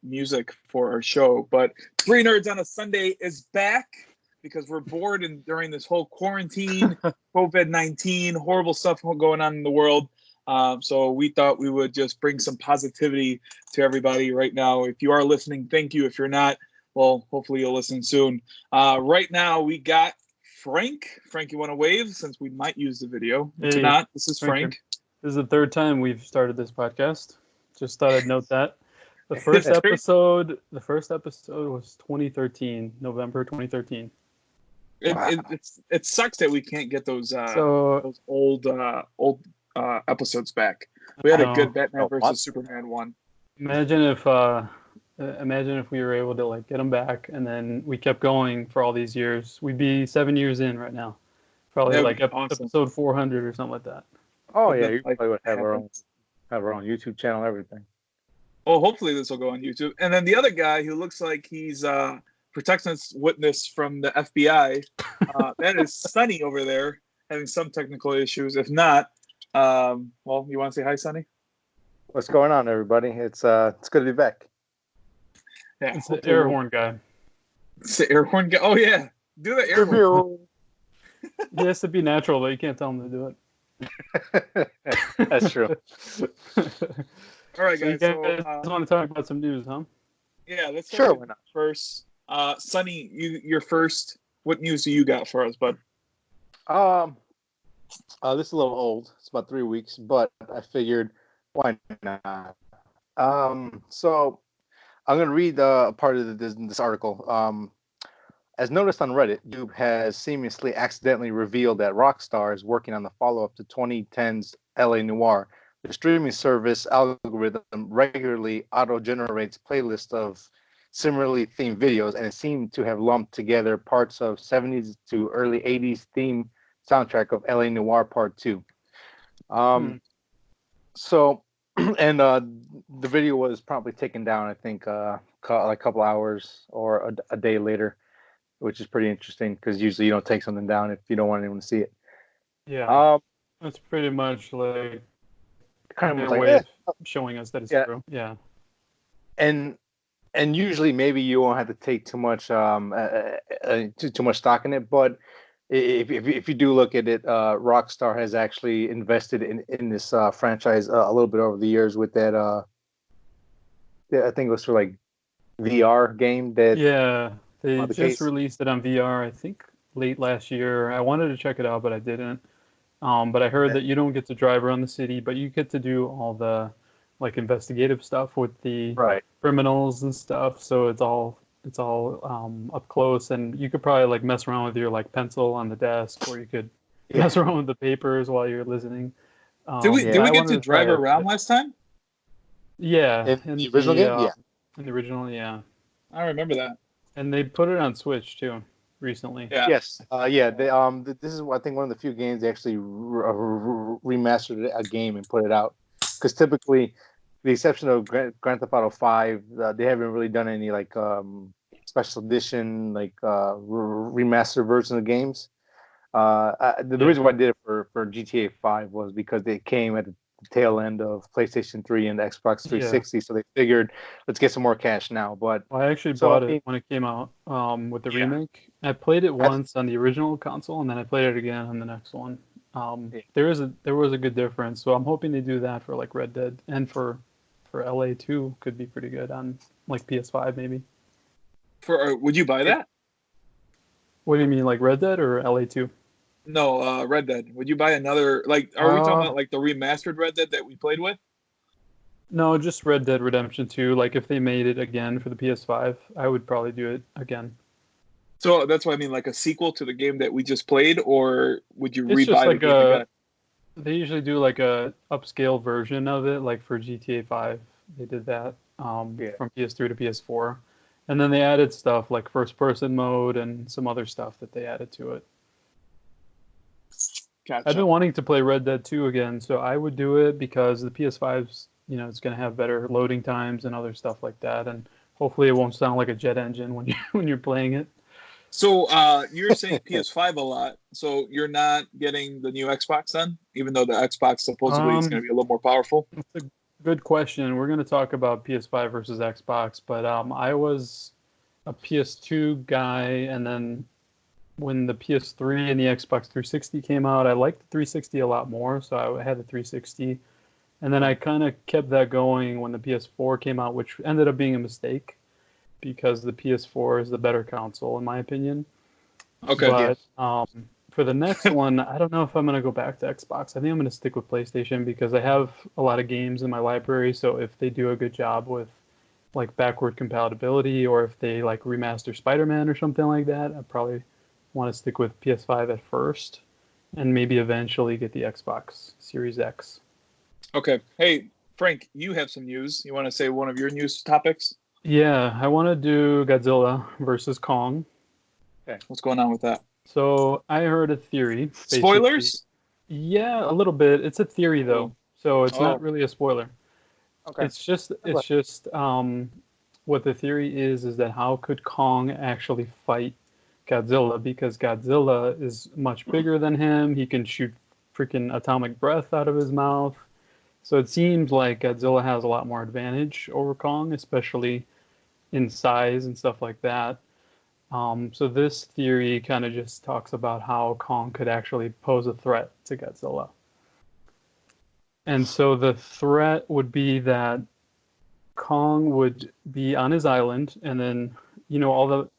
music for our show. But Three Nerds on a Sunday is back because we're bored and during this whole quarantine, COVID-19, horrible stuff going on in the world. So we thought we would just bring some positivity to everybody right now. If you are listening, thank you. If you're not, well, hopefully you'll listen soon. Right now we got Frank. Frank, you want to wave since we might use the video? If not, this is Frank. This is the third time we've started this podcast. Just thought I'd note that. The first episode was 2013, November 2013. It sucks that we can't get those old episodes back. We had a good Batman versus Superman one. Imagine if we were able to like get them back, and then we kept going for all these years. We'd be 7 years in right now, probably like episode 400 or something like that. Oh yeah, you probably would have our own YouTube channel, everything. Oh, hopefully this will go on YouTube. And then the other guy who looks like he's protection witness from the FBI, that is Sonny over there having some technical issues. If not, well, you want to say hi, Sonny? What's going on, everybody? It's good to be back. Yeah, it's the air horn guy. It's the air horn guy. Oh yeah, do the air horn. He has to be natural, though. You can't tell him to do it. That's true. All right, guys. So you guys want to talk about some news, huh? Yeah, let's start with first. Sonny, you're first. What news do you got for us, bud? This is a little old. It's about 3 weeks, but I figured why not? So I'm going to read part of this article. As noticed on Reddit, YouTube has seamlessly accidentally revealed that Rockstar is working on the follow-up to 2010's LA Noire. The streaming service algorithm regularly auto-generates playlists of similarly themed videos, and it seemed to have lumped together parts of 70s to early 80s theme soundtrack of LA Noire Part 2. So, and the video was promptly taken down, I think, like a couple hours or a day later, which is pretty interesting because usually you don't take something down if you don't want anyone to see it. Yeah, that's pretty much like kind of a way of showing us that it's true. Yeah, and usually maybe you won't have to take too much too much stock in it, but if you do look at it, Rockstar has actually invested in this franchise a little bit over the years with that. I think it was for like VR game that. Yeah, they just released it on VR. I think late last year. I wanted to check it out, but I didn't. But I heard that you don't get to drive around the city, but you get to do all the like investigative stuff with the criminals and stuff. So it's all up close, and you could probably like mess around with your like pencil on the desk, or you could mess around with the papers while you're listening. Did we get to drive around last time? Yeah, in the original game. In the original, yeah. I remember that. And they put it on Switch too recently. Yeah. Yes. They, this is I think one of the few games they actually remastered a game and put it out, because typically, the exception of Grand Theft Auto 5, they haven't really done any like special edition like remastered version of games. The reason why I did it for GTA 5 was because they came at the tail end of PlayStation 3 and Xbox 360, so they figured let's get some more cash now. But I actually bought it when it came out with the remake. I played it once on the original console, and then I played it again on the next one. There was a good difference, so I'm hoping they do that for like Red Dead, and for LA 2 could be pretty good on like PS5 maybe. Would you buy that? What do you mean, like Red Dead or LA 2? No, Red Dead. Would you buy another? Like, are we talking about like the remastered Red Dead that we played with? No, just Red Dead Redemption 2. Like, if they made it again for the PS5, I would probably do it again. So that's what I mean, like a sequel to the game that we just played, or would you rebuy the game again? They usually do like a upscale version of it, like for GTA 5. They did that from PS3 to PS4. And then they added stuff like first-person mode and some other stuff that they added to it. Gotcha. I've been wanting to play Red Dead 2 again, so I would do it because the PS5's, it's going to have better loading times and other stuff like that, and hopefully it won't sound like a jet engine when you're playing it. So you're saying PS5 a lot, so you're not getting the new Xbox then, even though the Xbox supposedly is going to be a little more powerful? It's good question. We're going to talk about PS5 versus Xbox, but I was a PS2 guy, and then when the PS3 and the Xbox 360 came out, I liked the 360 a lot more, so I had the 360. And then I kind of kept that going when the PS4 came out, which ended up being a mistake because the PS4 is the better console, in my opinion. Okay. But for the next one, I don't know if I'm going to go back to Xbox. I think I'm going to stick with PlayStation because I have a lot of games in my library. So if they do a good job with like backward compatibility, or if they like remaster Spider-Man or something like that, I probably want to stick with PS5 at first and maybe eventually get the Xbox Series X. Okay. Hey, Frank, you have some news. You want to say one of your news topics? Yeah, I want to do Godzilla versus Kong. Okay. What's going on with that? So I heard a theory. Spoilers? Yeah, a little bit. It's a theory though, so it's not really a spoiler. Okay. It's just what the theory is that how could Kong actually fight Godzilla, because Godzilla is much bigger than him. He can shoot freaking atomic breath out of his mouth. So it seems like Godzilla has a lot more advantage over Kong, especially in size and stuff like that. So this theory kind of just talks about how Kong could actually pose a threat to Godzilla. And so the threat would be that Kong would be on his island, and then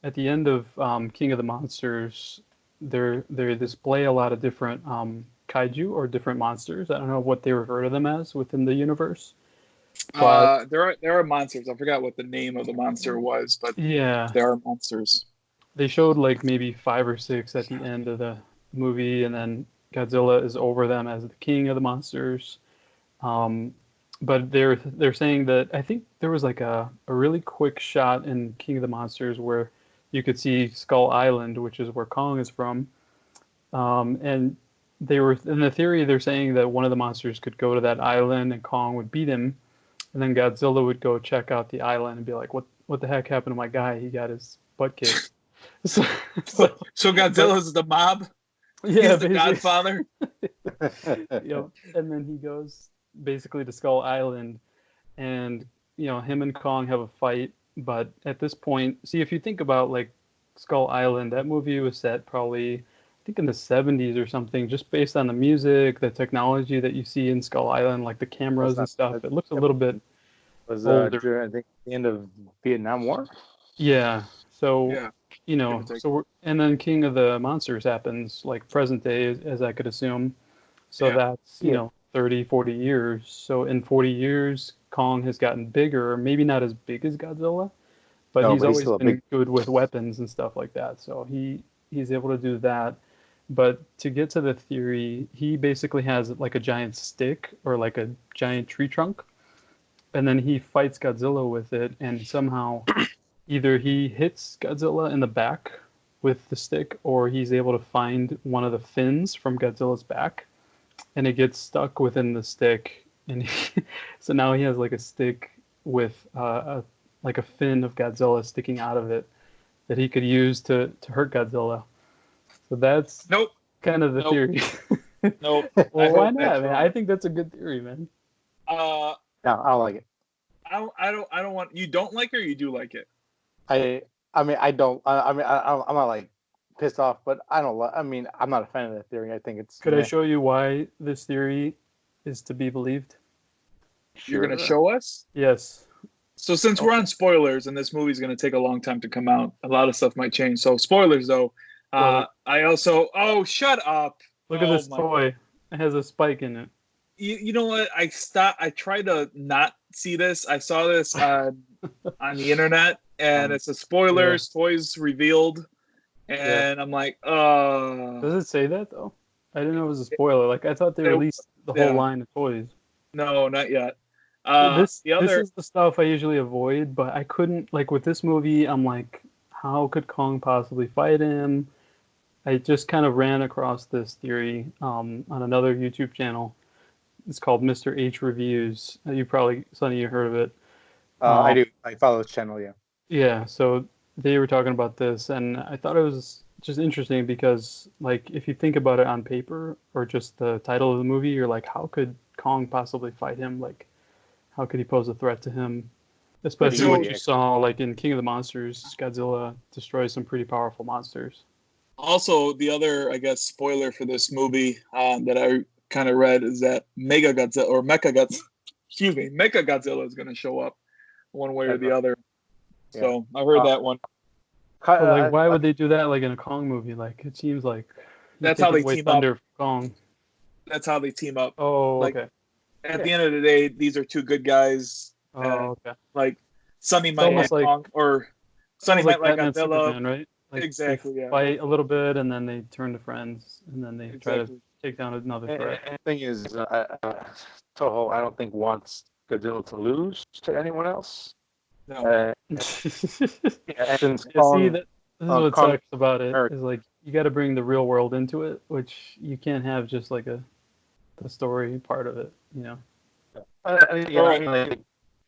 at the end of King of the Monsters, they display a lot of different kaiju or different monsters. I don't know what they refer to them as within the universe. But there are monsters. I forgot what the name of the monster was, but yeah, there are monsters. They showed like maybe 5 or 6 at the end of the movie, and then Godzilla is over them as the king of the monsters. But they're saying that I think there was like a really quick shot in King of the Monsters where you could see Skull Island, which is where Kong is from. And they were in the theory they're saying that one of the monsters could go to that island and Kong would beat him, and then Godzilla would go check out the island and be like, what the heck happened to my guy? He got his butt kicked. So Godzilla's the mob. Yeah, he's the Godfather. Yep. And then he goes basically to Skull Island, and him and Kong have a fight. But at this point, see, if you think about like Skull Island, that movie was set probably, I think, in the 70s or something, just based on the music, the technology that you see in Skull Island, like the cameras and stuff. It looks a little bit older. I think the end of Vietnam War. Yeah. So yeah. And then King of the Monsters happens like present day, as I could assume. So that's 30, 40 years. So in 40 years, Kong has gotten bigger, maybe not as big as Godzilla, but he's always been good with weapons and stuff like that. So he's able to do that. But to get to the theory, he basically has like a giant stick or like a giant tree trunk, and then he fights Godzilla with it, and somehow either he hits Godzilla in the back with the stick, or he's able to find one of the fins from Godzilla's back, and it gets stuck within the stick. And so now he has like a stick with like a fin of Godzilla sticking out of it that he could use to hurt Godzilla. So that's kind of the theory. Nope. Well, why not, man? I think that's a good theory, man. No, I like it. I don't want. You don't like it, or you do like it? I mean, I don't. I'm not like pissed off, but I don't. I mean, I'm not a fan of that theory. I think it's. Could I show you why this theory is to be believed? Sure. You're gonna show us? Yes. So since we're on spoilers, and this movie's gonna take a long time to come out, a lot of stuff might change. So spoilers, though. I also. Oh, shut up! Look at this toy. It has a spike in it. You know what? I tried to not see this. I saw this on the internet, and it's a spoilers. Toys revealed, and I'm like, Does it say that though? I didn't know it was a spoiler. Like I thought they released the whole line of toys. No, not yet. This is the stuff I usually avoid, but I couldn't, like with this movie, I'm like, how could Kong possibly fight him? I just kind of ran across this theory on another YouTube channel. It's called Mr. H Reviews. You probably, Sonny, you heard of it. I do. I follow this channel, yeah. Yeah, so they were talking about this, and I thought it was just interesting because, like, if you think about it on paper or just the title of the movie, you're like, how could Kong possibly fight him? Like, how could he pose a threat to him? Especially what you saw like in King of the Monsters, Godzilla destroys some pretty powerful monsters. Also, the other, I guess, spoiler for this movie that I kind of read is that Mecha Godzilla is going to show up one way or the other. Yeah. So I heard that one. Like, why would they do that? Like in a Kong movie, like it seems like that's how they team up. Kong. That's how they team up. Oh, like, okay. At the end of the day, these are two good guys. Oh, okay. Like Sonny might like Kong, or Sonny might like Godzilla, Superman, right? Like exactly. Yeah. Fight a little bit, and then they turn to friends, and then they try to take down another threat. And the thing is, Toho, I don't think wants Godzilla to lose to anyone else. No. This is what sucks about it. Is like you got to bring the real world into it, which you can't have just like the story part of it, you know.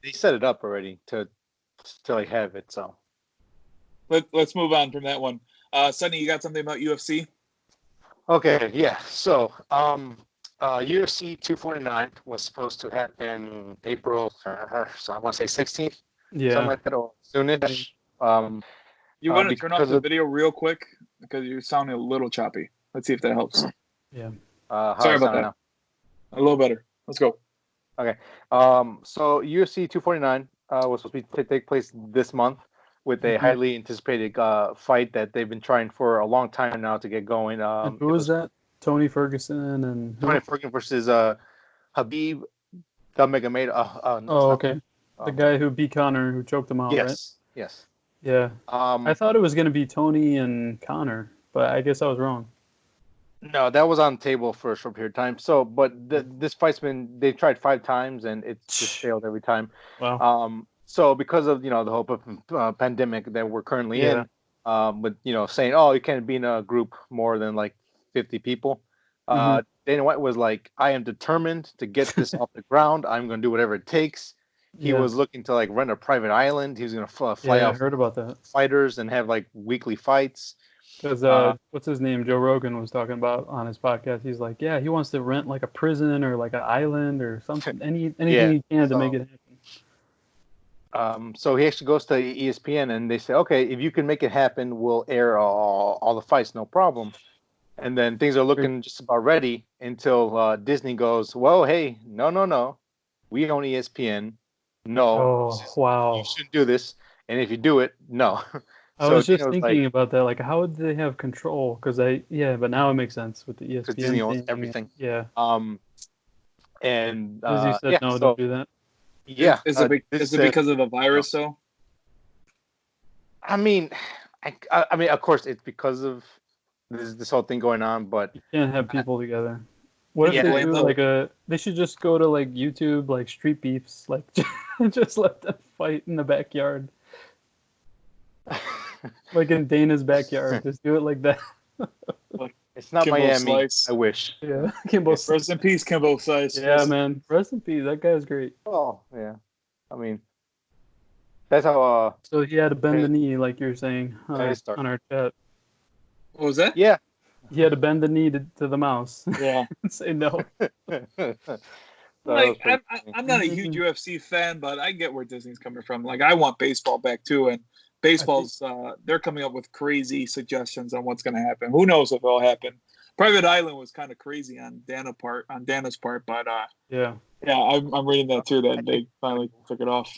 They set it up already to like have it. So let's move on from that one. Sonny, you got something about UFC? Okay, yeah. So UFC 249 was supposed to happen April, so I want to say 16th. Yeah. Something like that, or soonish. You want to turn off the video real quick because you're sounding a little choppy. Let's see if that helps. Yeah. Sorry about that. Now? A little better. Let's go. Okay. So UFC 249 was supposed to take place this month with a highly anticipated fight that they've been trying for a long time now to get going. Who was that? Tony Ferguson and Tony Ferguson versus Habib Nurmagomedov. Okay. The guy who beat Conor, who choked him out, right? Yes. Yeah. I thought it was going to be Tony and Conor, but I guess I was wrong. No, that was on the table for a short period of time. So, but this fight's they've tried 5 times and it's just failed every time. Wow. So because of, the whole pandemic that we're currently in, with, saying, oh, you can't be in a group more than like 50 people. Dana White was like, I am determined to get this off the ground. I'm going to do whatever it takes. He was looking to like rent a private island. He was going to fly out. I heard about that. Fighters and have like weekly fights. Because what's his name? Joe Rogan was talking about on his podcast. He's like, yeah, he wants to rent like a prison or like an island or something, anything he can to make it happen. So he actually goes to ESPN and they say, okay, if you can make it happen, we'll air all the fights, no problem. And then things are looking just about ready until Disney goes, well, hey, no, we own ESPN. No, wow, you shouldn't do this. And if you do it, no. I was just thinking about that. Like, how would they have control? Because but now it makes sense with the ESPN. Because Disney owns everything. Yeah. And Disney said no to do that. Yeah. Is it because of the virus, though? I mean, of course, it's because of this whole thing going on, but you can't have people together. What if they do they should just go to like YouTube, like street beefs, like just let them fight in the backyard. Like in Dana's backyard. Just do it like that. It's not Kimbo Miami. Slice. I wish. Yeah. Kimbo Slice. Rest in peace, Kimbo Slice. Yeah, man. Rest in peace. That guy was great. Oh, yeah. I mean, that's how... So he had to bend the knee, like you're saying on our chat. What was that? Yeah. He had to bend the knee to the mouse. Yeah. And say no. Like, I'm not a huge UFC fan, but I get where Disney's coming from. Like, I want baseball back, too, and baseball's they're coming up with crazy suggestions on what's going to happen. Who knows if it'll happen? Private Island was kind of crazy on Dana's part, but I'm reading that too, that they finally took it off.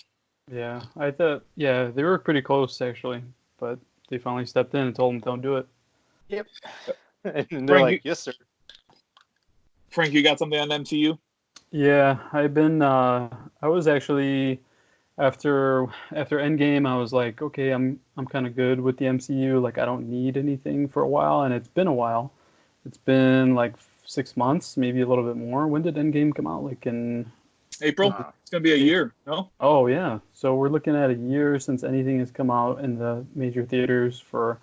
Yeah, I thought they were pretty close actually, but they finally stepped in and told them don't do it. Yep. And they're like, yes, sir. Frank, you got something on MCU? Yeah, I've been. I was actually after Endgame. I was like, okay, I'm kind of good with the MCU. Like, I don't need anything for a while, and it's been a while. It's been like 6 months, maybe a little bit more. When did Endgame come out? Like in April. It's gonna be a year. No. Oh yeah. So we're looking at a year since anything has come out in the major theaters for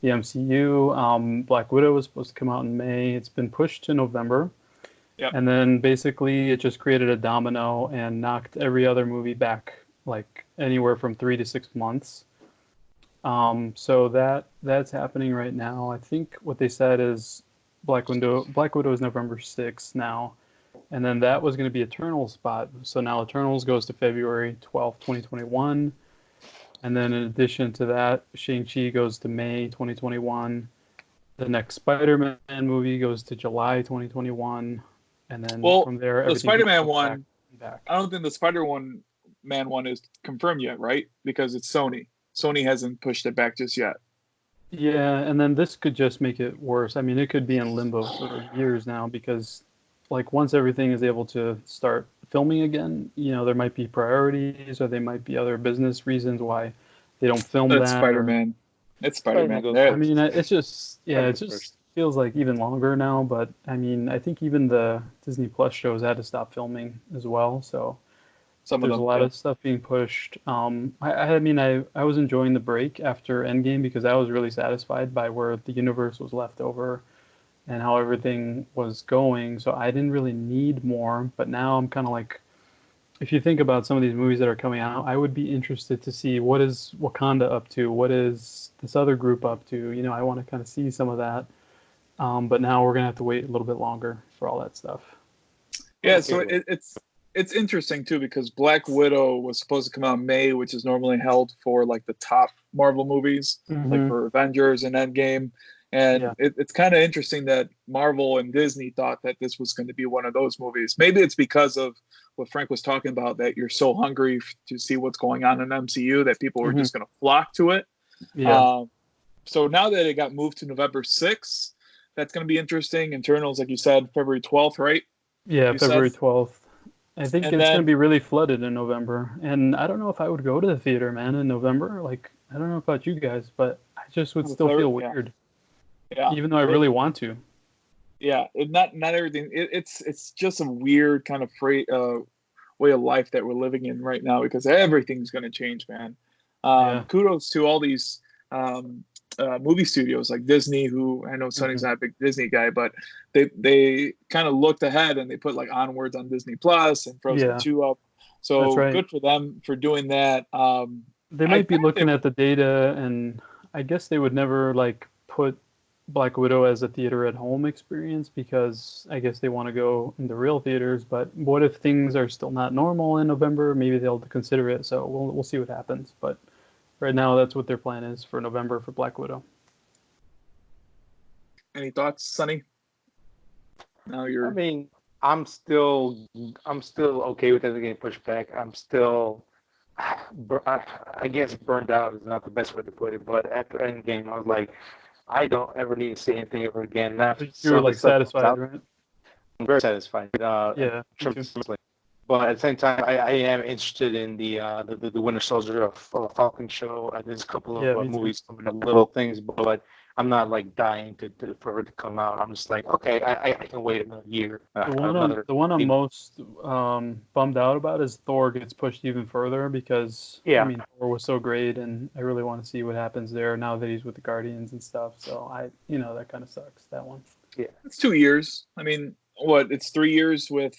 the MCU. Black Widow was supposed to come out in May. It's been pushed to November. Yep. And then basically it just created a domino and knocked every other movie back like anywhere from 3 to 6 months. So that's happening right now. I think what they said is Black Widow is November 6th now. And then that was going to be Eternals spot. So now Eternals goes to February 12th, 2021. And then in addition to that, Shang-Chi goes to May 2021. The next Spider-Man movie goes to July 2021. And then from there, the Spider-Man one, back. I don't think the Spider-Man one is confirmed yet, right? Because it's Sony. Sony hasn't pushed it back just yet. Yeah, and then this could just make it worse. I mean, it could be in limbo for years now because, like, once everything is able to start filming again, there might be priorities or there might be other business reasons why they don't film that. Spider-Man. It's Spider-Man. I mean, it's just, it just feels like even longer now. But, I mean, I think even the Disney Plus shows had to stop filming as well. So there's a lot of stuff being pushed. I mean, I was enjoying the break after Endgame because I was really satisfied by where the universe was left over and how everything was going. So I didn't really need more. But now I'm kind of like, if you think about some of these movies that are coming out, I would be interested to see what is Wakanda up to? What is this other group up to? I want to kind of see some of that. But now we're going to have to wait a little bit longer for all that stuff. Yeah, so it's interesting too because Black Widow was supposed to come out in May, which is normally held for like the top Marvel movies, like for Avengers and Endgame. And it's kind of interesting that Marvel and Disney thought that this was going to be one of those movies. Maybe it's because of what Frank was talking about, that you're so hungry to see what's going on in MCU that people are just going to flock to it. Yeah. So now that it got moved to November 6th, that's going to be interesting. Eternals, like you said, February 12th, right? Yeah, February 12th. I think it's going to be really flooded in November. And I don't know if I would go to the theater, man, in November. Like, I don't know about you guys, but I just would still feel weird. Yeah. Even though I really want to. Yeah, not everything. It's just a weird kind of way of life that we're living in right now because everything's going to change, man. Kudos to all these movie studios like Disney, who I know Sonny's not a big Disney guy, but they kind of looked ahead and they put like Onwards on Disney Plus and Frozen 2 up. So good for them for doing that. They might be looking at the data, and I guess they would never like put Black Widow as a theater at home experience because I guess they want to go into real theaters. But what if things are still not normal in November? Maybe they'll consider it. So we'll see what happens. But right now, that's what their plan is for November for Black Widow. Any thoughts, Sonny? I mean, I'm still okay with it getting pushed back. I'm still, I guess, burned out is not the best way to put it. But after Endgame, I was like, I don't ever need to see anything ever again. You were like satisfied, right? I'm very satisfied. Yeah. But at the same time, I am interested in the Winter Soldier of Falcon show. There's a couple of movies, little things, but I'm not like dying for it to come out. I'm just like, okay, I can wait another year. The one I'm most bummed out about is Thor gets pushed even further because I mean Thor was so great, and I really want to see what happens there now that he's with the Guardians and stuff. So that kind of sucks, that one. Yeah, it's 2 years. I mean, it's 3 years with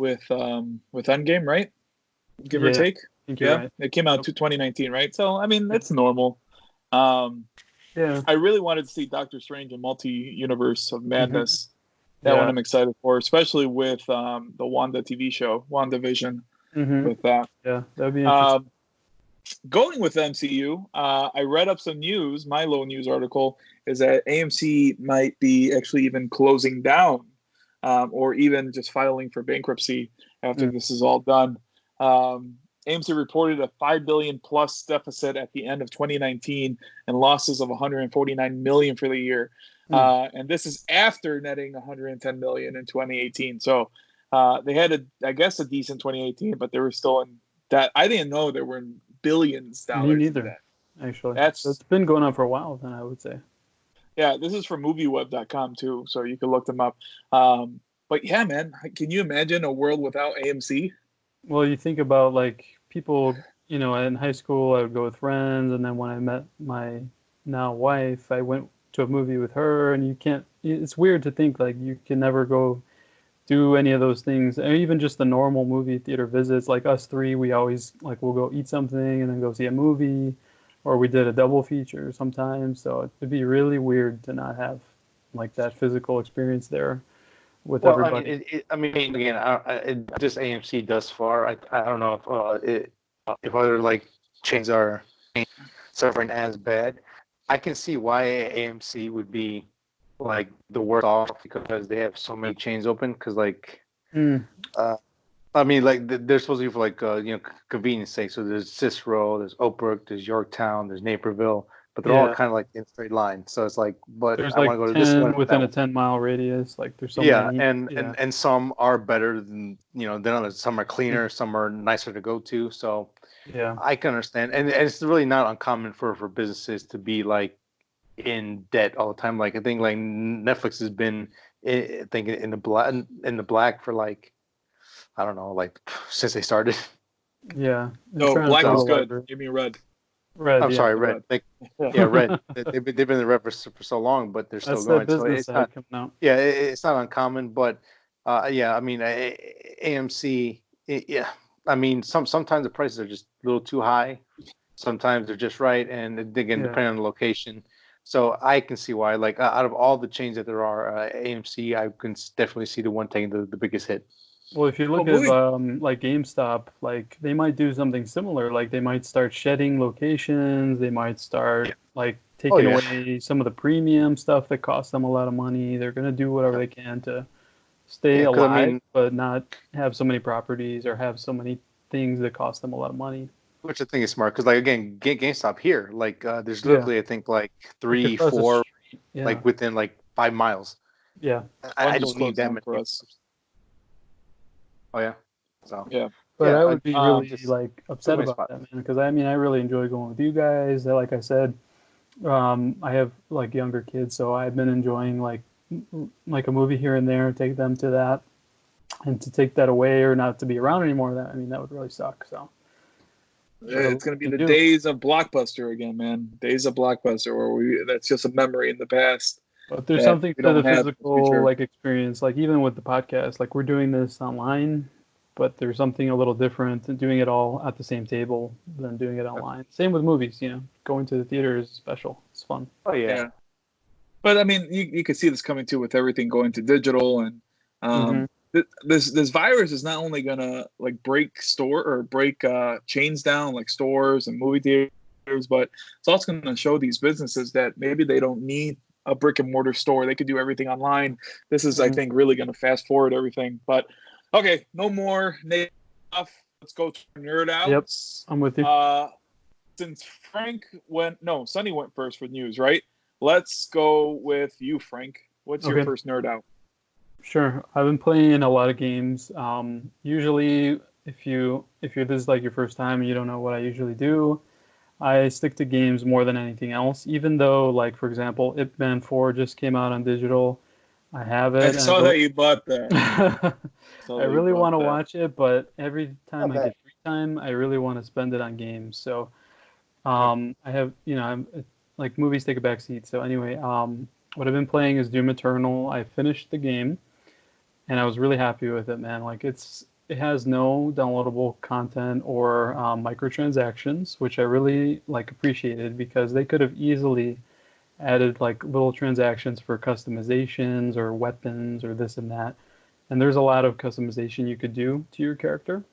Endgame, right? Give or take. Right. It came out to 2019, right? So I mean, it's normal. Yeah. I really wanted to see Doctor Strange and Multi-Universe of Madness. That one I'm excited for, especially with the Wanda TV show, WandaVision. With that. Yeah, that'd be interesting. Going with MCU, I read up some news. My little news article is that AMC might be actually even closing down, or even just filing for bankruptcy after this is all done. AMC reported a $5 billion plus deficit at the end of 2019 and losses of $149 million for the year. And this is after netting $110 million in 2018. So they had a decent 2018, but they were still in that. I didn't know they were in billions dollars. Me neither, actually. It's been going on for a while, then, I would say. Yeah, this is from movieweb.com too, so you can look them up. But yeah, man, can you imagine a world without AMC? Well, you think about like people, in high school, I would go with friends, and then when I met my now wife, I went to a movie with her, and it's weird to think like you can never go do any of those things, or even just the normal movie theater visits. Like us three, we always like we'll go eat something and then go see a movie, or we did a double feature sometimes. So it'd be really weird to not have like that physical experience there. with Well, everybody. I mean, again, just AMC thus far. I don't know if other like chains are suffering as bad. I can see why AMC would be like the worst off because they have so many chains open. Because like, Mm, I mean, like they're supposed to be for like convenience sake. So there's Cicero, there's Oakbrook, there's Yorktown, there's Naperville, but they're all yeah, kind of like in straight line. So it's like, but there's I want like to go to this 10 one, that within a one. 10-mile radius. Like there's so Yeah, many. and, Yeah. and some are better than than others. Some are cleaner, some are nicer to go to. So Yeah. I can understand, and it's really not uncommon for businesses to be like in debt all the time. Like I think like Netflix has been, I think in the black for like I don't know, like since they started. Yeah. They're No, trying to black fill is the good. library. Give me red. Red, I'm yeah. sorry, Red. Red. Like, Yeah. yeah, Red. They've been in the red for so long, but they're still That's that going. So business it's side not. coming out. Yeah, it's not uncommon, but yeah, I mean, AMC, yeah, I mean, sometimes the prices are just a little too high, sometimes they're just right, and again, Yeah. depending on the location. So I can see why, like, out of all the chains that there are, AMC, I can definitely see the one taking the biggest hit. Well, if you Oh, look at movie. like GameStop, like they might do something similar. Like they might start shedding locations. They might start like Oh taking yeah, away some of the premium stuff that costs them a lot of money. They're gonna do whatever they can to stay yeah, because I alive, mean, but not have so many properties or have so many things that cost them a lot of money. which I think is smart, because like again, GameStop here, like, there's Yeah, literally I think like like three, across the four, street. Yeah, like within like 5 miles. yeah. I One just don't need closed that down many. for us. Oh yeah. So Yeah. But I yeah, would be really just like too upset many about spots. that, man, because I mean I really enjoy going with you guys. Like I said, I have like younger kids, so I've been enjoying like a movie here and there, take them to that, and to take that away or not to be around anymore, that I mean that would really suck. So, but It's what gonna be can the you do? days of Blockbuster again, man. Days of Blockbuster where that's just a memory in the past But there's that something we to the don't have in the physical future. like experience, like even with the podcast, like we're doing this online, but there's something a little different than doing it all at the same table than doing it online. Same with movies, going to the theater is special. It's fun. Oh yeah. Yeah. But I mean, you could see this coming too with everything going to digital, and Hmm. this virus is not only gonna like break chains down like stores and movie theaters, but it's also gonna show these businesses that maybe they don't need a brick and mortar store. They could do everything online. This is, I Hmm. think, really gonna fast forward everything. But okay, no more Nate. Let's go to nerd Yep, outs. I'm with you. Since Sonny went first for news, right? Let's go with you, Frank. What's your Okay. first nerd out? Sure. I've been playing a lot of games. Usually, if you're this is like your first time and you don't know what I usually do, I stick to games more than anything else. Even though, like for example, Ip Man 4 just came out on digital, I have I it, and saw that you bought that. Saw I that you really bought want to that. watch it, but every time Not I bad. get free time, I really want to spend it on games. So Yeah. I have, like movies take a back seat. So anyway, what I've been playing is Doom Eternal. I finished the game and I was really happy with it, man. Like it has no downloadable content or microtransactions, which I really like appreciated because they could have easily added like little transactions for customizations or weapons or this and that. And there's a lot of customization you could do to your character.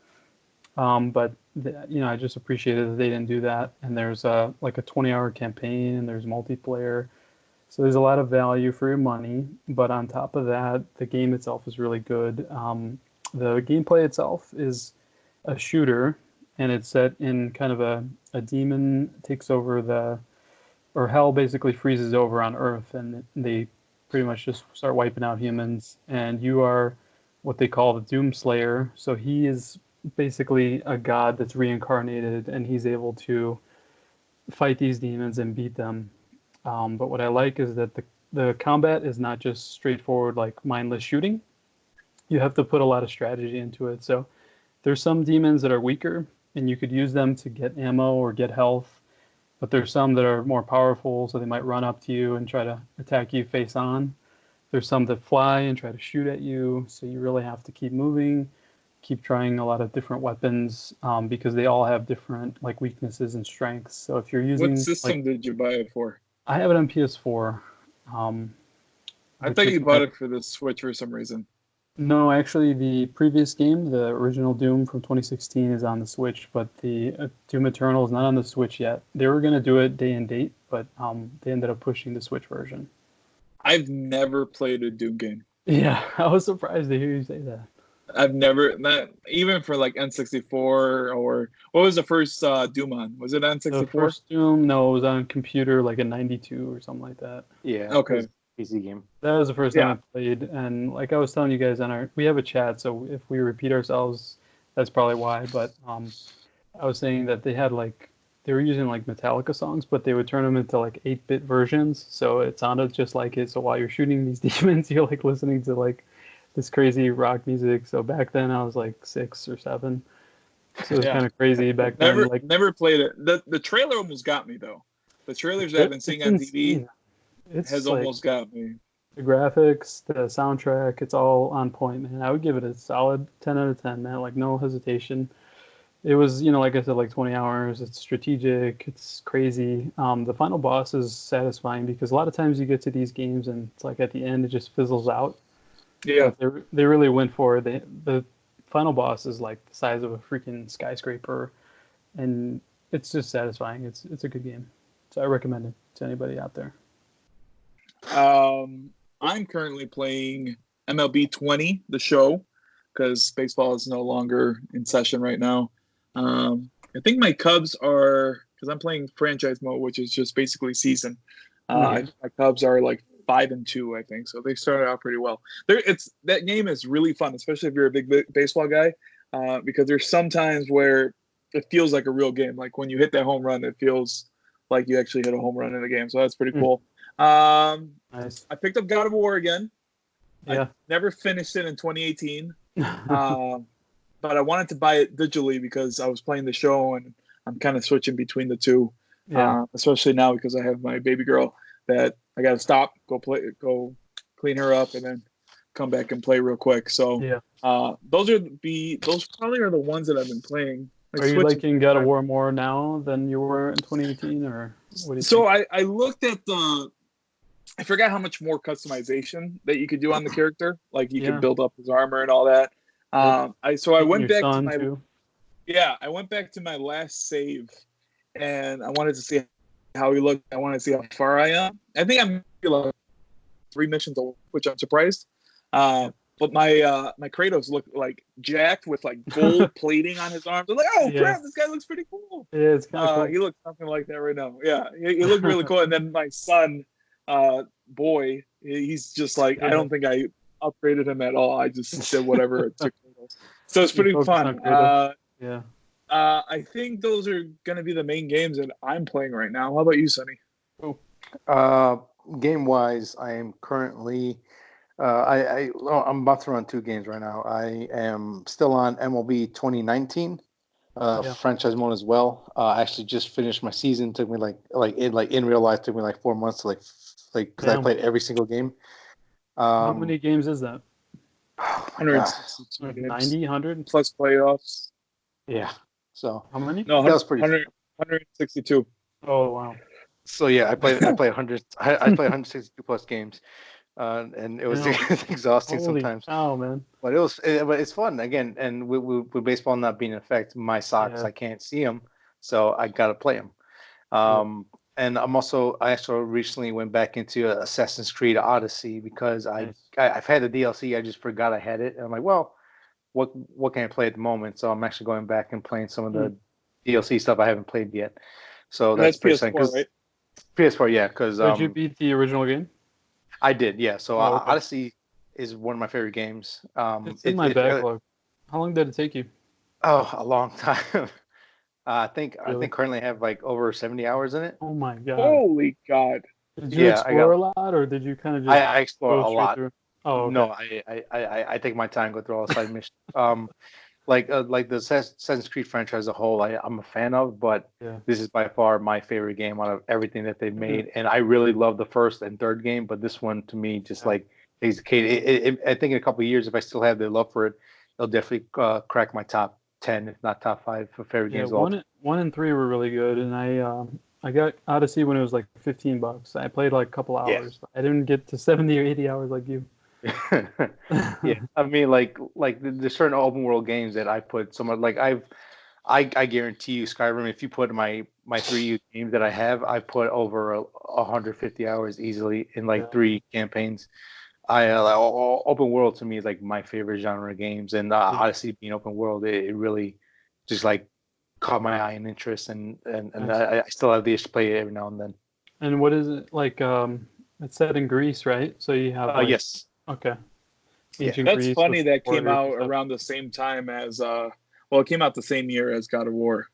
But I just appreciated that they didn't do that. And there's like a 20-hour campaign and there's multiplayer. So there's a lot of value for your money, but on top of that, the game itself is really good. The gameplay itself is a shooter, and it's set in kind of a demon takes over or hell basically freezes over on Earth, and they pretty much just start wiping out humans. And you are what they call the Doom Slayer. So he is basically a god that's reincarnated, and he's able to fight these demons and beat them. But what I like is that the combat is not just straightforward, like mindless shooting. You have to put a lot of strategy into it. So there's some demons that are weaker, and you could use them to get ammo or get health. But there's some that are more powerful, so they might run up to you and try to attack you face on. There's some that fly and try to shoot at you, so you really have to keep moving, keep trying a lot of different weapons because they all have different like weaknesses and strengths. So if you're What using like system did you buy it for? I have it on PS4, I which thought is you bought it for the Switch for some reason. No, actually, the previous game, the original Doom from 2016, is on the Switch, but the Doom Eternal is not on the Switch yet. They were going to do it day and date, but they ended up pushing the Switch version. I've never played a Doom game. Yeah, I was surprised to hear you say that. I've never, not even for like N64 or what was the first Doom on? Was it N64? The first Doom, no, it was on computer, like a 92 or something like that. Yeah. Okay. PC game. That was the first time I played, and like I was telling you guys we have a chat, so if we repeat ourselves, that's probably why. But I was saying that they were using like Metallica songs, but they would turn them into like 8-bit versions, so it sounded just like it. So while you're shooting these demons, you're like listening to like this crazy rock music. So back then I was like 6 or 7, so it was kind of crazy back then. Never played it. The trailer almost got me though. The trailers that I've been seeing on TV has almost got me. The graphics, the soundtrack, it's all on point, man. I would give it a solid 10 out of 10, man. Like, no hesitation. It was, like I said, like 20 hours. It's strategic. It's crazy. The final boss is satisfying because a lot of times you get to these games and it's like at the end it just fizzles out. Yeah. But they really went for it. The final boss is like the size of a freaking skyscraper, and it's just satisfying. It's a good game. So I recommend it to anybody out there. I'm currently playing MLB 20, the show, because baseball is no longer in session right now. I think my Cubs are, because I'm playing franchise mode, which is just basically season. My Cubs are like 5-2, I think, so they started out pretty well. That game is really fun, especially if you're a big baseball guy, because there's some times where it feels like a real game. Like when you hit that home run, it feels like you actually hit a home run in the game. So that's pretty cool. Nice. I picked up God of War again. Yeah. I never finished it in 2018. But I wanted to buy it digitally because I was playing the show and I'm kind of switching between the two. Yeah. Especially now because I have my baby girl that I got to stop, go clean her up, and then come back and play real quick. So those probably are the ones that I've been playing. Are you liking God of War more now than you were in 2018, or what do you think? I looked at I forgot how much more customization that you could do on the character. Like you could build up his armor and all that. I went back to my I went back to my last save, and I wanted to see how he looked. I wanted to see how far I am. I think I'm like 3 missions away, which I'm surprised. But my Kratos looked like jacked with like gold plating on his arms. I'm like, oh crap, this guy looks pretty cool. Yeah, it's kind of cool. He looks something like that right now. Yeah, he looked really cool. And then my son, boy, he's just like, I don't think I upgraded him at all. I just did whatever it took. So it's pretty fun. I think those are going to be the main games that I'm playing right now. How about you, Sonny? Game wise, I am currently. I'm about to run 2 games right now. I am still on MLB 2019 franchise mode as well. I actually just finished my season. Took me like in real life took me like 4 months to like because I played every single game. How many games is that? 160 90, 100 plus playoffs. Yeah. So how many? No, that was pretty. 162. Oh wow. So yeah, I played 100. I played 162 plus games. And it was exhausting sometimes. Oh man! But it's fun again. And with baseball not being in effect, my socks I can't see them, so I gotta play them. And I actually recently went back into Assassin's Creed Odyssey because I've had the DLC. I just forgot I had it, and I'm like, well, what can I play at the moment? So I'm actually going back and playing some of the DLC stuff I haven't played yet. So that's PS4, right? PS4, yeah. Because did you beat the original game? I did, yeah. So Odyssey is one of my favorite games. It's in my backlog. How long did it take you? Oh, a long time. I think currently I have like over 70 hours in it. Oh my god! Holy god! Did you explore a lot, or did you kind of just? I explore a lot. Through? Oh okay. No, I take my time, go through all the side missions. Like the Assassin's Creed franchise as a whole, I'm a fan of, but this is by far my favorite game out of everything that they've made. And I really love the first and third game, but this one to me just like takes the cake. I think in a couple of years, if I still have the love for it, it'll definitely crack my top 10, if not top 5 for favorite games. 1 and 3 were really good, and I got Odyssey when it was like $15. I played like a couple hours. I didn't get to 70 or 80 hours like you. Yeah, I mean, there's certain open world games that I put so much. Like I guarantee you, Skyrim. If you put my 3 games that I have, I put over 150 hours easily in like Yeah. 3 campaigns. Open world to me is like my favorite genre of games, and Odyssey being open world, it really just like caught my eye and interest, and Nice. I still have the itch to play it every now and then. And what is it like? It's set in Greece, right? So you have like Yes, okay, yeah, ancient That's Greece funny with that came warriors and out stuff. around the same time as well, it came out the same year as God of War.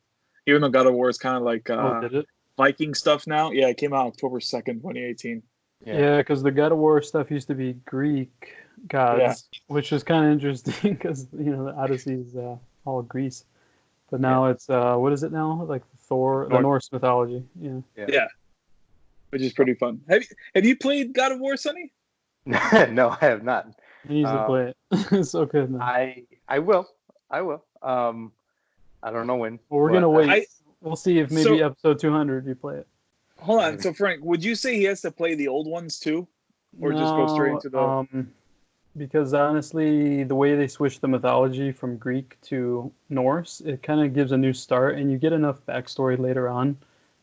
Even though God of War is kind of like Oh, did it? Viking stuff now. Yeah, it came out October 2nd, 2018. Yeah, because the God of War stuff used to be Greek Yeah. gods, which is kind of interesting because the Odyssey is all Greece, but Yeah. now it's what is it now? Like Thor, the Norse mythology. Yeah. Yeah. Which is pretty fun. Have you played God of War, Sonny? No, I have not. He needs to play it. It's so good, man. I will. I will. I don't know when. Well, we're but gonna wait. We'll see if maybe episode 200 you play it. Hold on. So Frank, would you say he has to play the old ones too, or just go straight into the? Because honestly, the way they switch the mythology from Greek to Norse, it kind of gives a new start, and you get enough backstory later on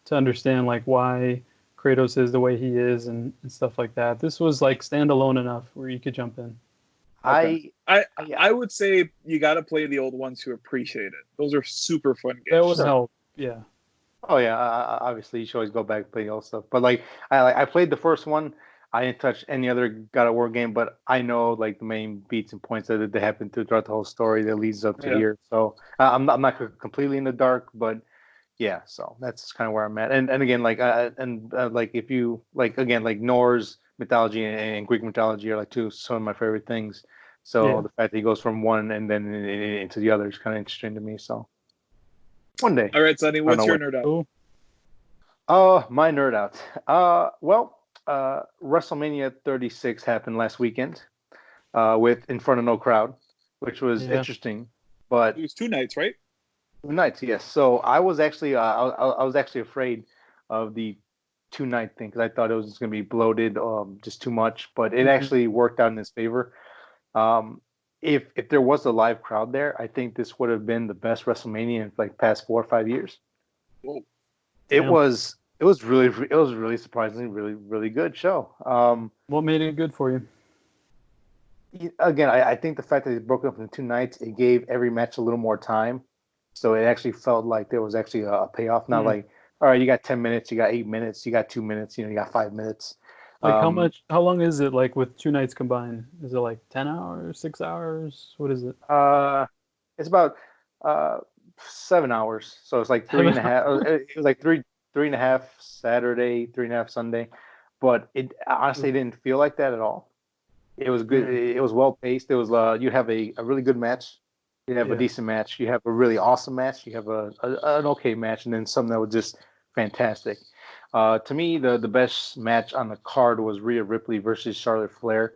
to understand like why Kratos is the way he is and stuff like that. This was like standalone enough where you could jump in. Okay. I would say you got to play the old ones to appreciate it. Those are super fun games. That would help. Yeah. Oh yeah, obviously you should always go back and play old stuff. But like I played the first one. I didn't touch any other God of War game, but I know like the main beats and points that happen throughout the whole story that leads up to here. So I'm not completely in the dark, but yeah. So that's kind of where I'm at. And again, like like if you like again like Norse mythology and Greek mythology are like some of my favorite things. So the fact that he goes from one and then into the other is kind of interesting to me. So one day. All right, Sonny, what's your nerd out? My nerd out. WrestleMania 36 happened last weekend, with in front of no crowd, which was interesting. But it was 2 nights, right? 2 nights, yes. So I was actually, I was actually afraid of the 2 night thing because I thought it was just going to be bloated, just too much. But it actually worked out in his favor. If there was a live crowd there, I think this would have been the best WrestleMania in like past 4 or 5 years. Whoa. It was really surprisingly really good show. What made it good for you? Again, I think the fact that it broke up into 2 nights, it gave every match a little more time, so it actually felt like there was actually a payoff. Not like, all right, you got 10 minutes, you got 8 minutes, you got 2 minutes, you got 5 minutes. Like how long is it like with 2 nights combined? Is it like 10 hours, 6 hours? What is it? It's about 7 hours. So it's like 3.5. It was like three and a half Saturday, 3.5 Sunday. But it honestly didn't feel like that at all. It was good. It was well paced. It was you have a really good match. You have a decent match. You have a really awesome match. You have an okay match, and then something that was just fantastic. To me, the best match on the card was Rhea Ripley versus Charlotte Flair.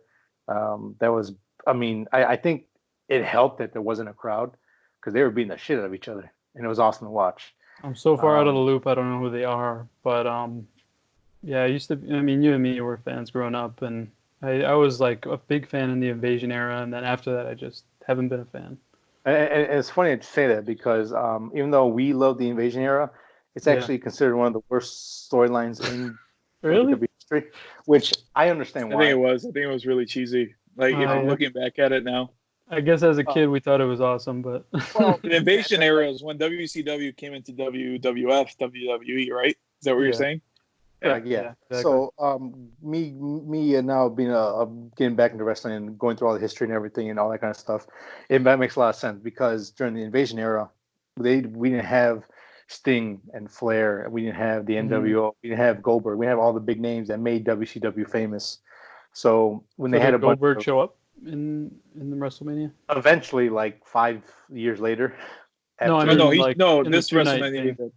That was, I mean, I think it helped that there wasn't a crowd because they were beating the shit out of each other, and it was awesome to watch. I'm so far out of the loop, I don't know who they are, but yeah, I used to. I mean, you and me were fans growing up, and I was like a big fan in the Invasion era, and then after that, I just haven't been a fan. And it's funny to say that because even though we love the Invasion era, it's actually considered one of the worst storylines in really history, which I understand why. I think it was really cheesy. Like if I'm looking back at it now. I guess as a kid we thought it was awesome, but well, the Invasion era is when WCW came into WWF, WWE, right? Is that what you're saying? Yeah. Exactly. So me now being getting back into wrestling and going through all the history and everything and all that kind of stuff, that makes a lot of sense because during the Invasion era, we didn't have Sting and Flair, we didn't have the NWO, we didn't have Goldberg, we didn't have all the big names that made WCW famous. So when they had a Goldberg show up in the WrestleMania, eventually, like 5 years later. No, I mean, this WrestleMania he did.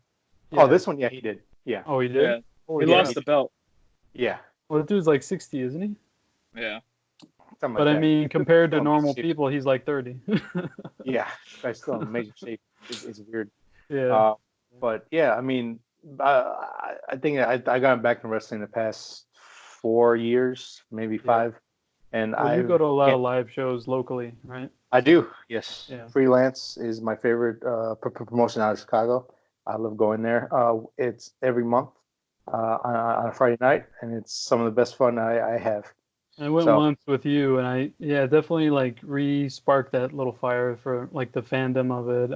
Oh, this one, he did. Yeah. Oh, he did. Yeah. He lost the belt. Yeah. Well, the dude's like 60, isn't he? Yeah. But I mean, compared to normal people, he's like 30. Yeah, that's still in major shape. It's weird. Yeah. But yeah, I mean, I think I got back in wrestling the past 4 years, maybe 5. And Well, you go to a lot of live shows locally, right? I do, yes. Yeah. Freelance is my favorite promotion out of Chicago. I love going there. It's every month on a Friday night, and it's some of the best fun I have. I went once with you, and I definitely like re-sparked that little fire for like the fandom of it.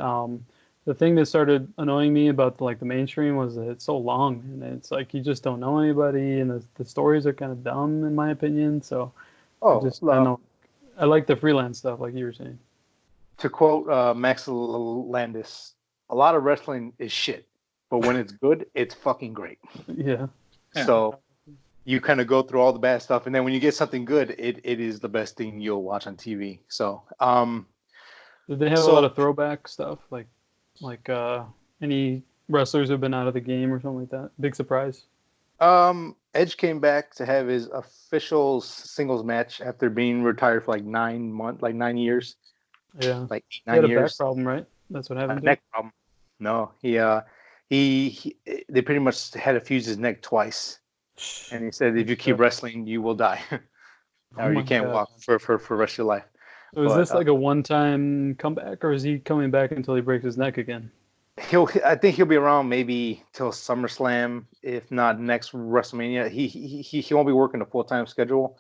The thing that started annoying me about the mainstream was that it's so long, and it's like you just don't know anybody, and the stories are kind of dumb in my opinion. So I know I like the freelance stuff, like you were saying. To quote Max Landis, a lot of wrestling is shit, but when it's good, it's fucking great. Yeah. So you kind of go through all the bad stuff, and then when you get something good, it is the best thing you'll watch on TV. So, did they have a lot of throwback stuff, like any wrestlers who've been out of the game or something like that? Big surprise. Edge came back to have his official singles match after being retired for like 9 years. Yeah, like 8, 9 years. He had a back problem, right? That's what happened. Neck problem. No, he they pretty much had to fuse his neck twice, and he said if you keep wrestling, you will die, or you can't walk for the rest of your life. So is this like a one-time comeback, or is he coming back until he breaks his neck again? I think he'll be around maybe till SummerSlam, if not next WrestleMania. He won't be working a full-time schedule,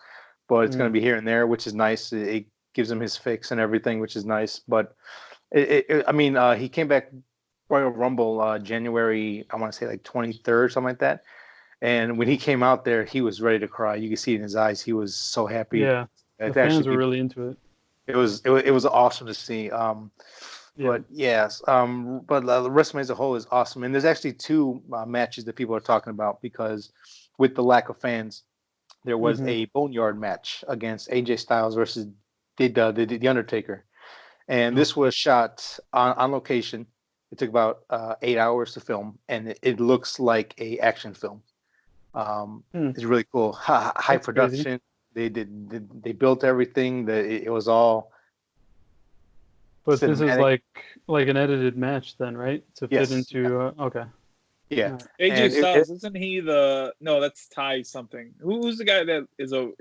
but it's going to be here and there, which is nice. It gives him his fix and everything, which is nice. But he came back Royal Rumble January, I want to say like 23rd, something like that. And when he came out there, he was ready to cry. You could see it in his eyes. He was so happy. Yeah, the fans were really into it. It was awesome to see. But yes, but the WrestleMania as a whole is awesome. And there's actually two matches that people are talking about because with the lack of fans, there was a Boneyard match against AJ Styles versus the Undertaker. And this was shot on location. It took about 8 hours to film, and it looks like a action film. It's really cool. High production. Crazy. They built everything. It was all. But cinematic. This is like an edited match, then, right? To fit into okay. Yeah. AJ Styles, isn't he the? No, that's Ty something. Who's the guy that is a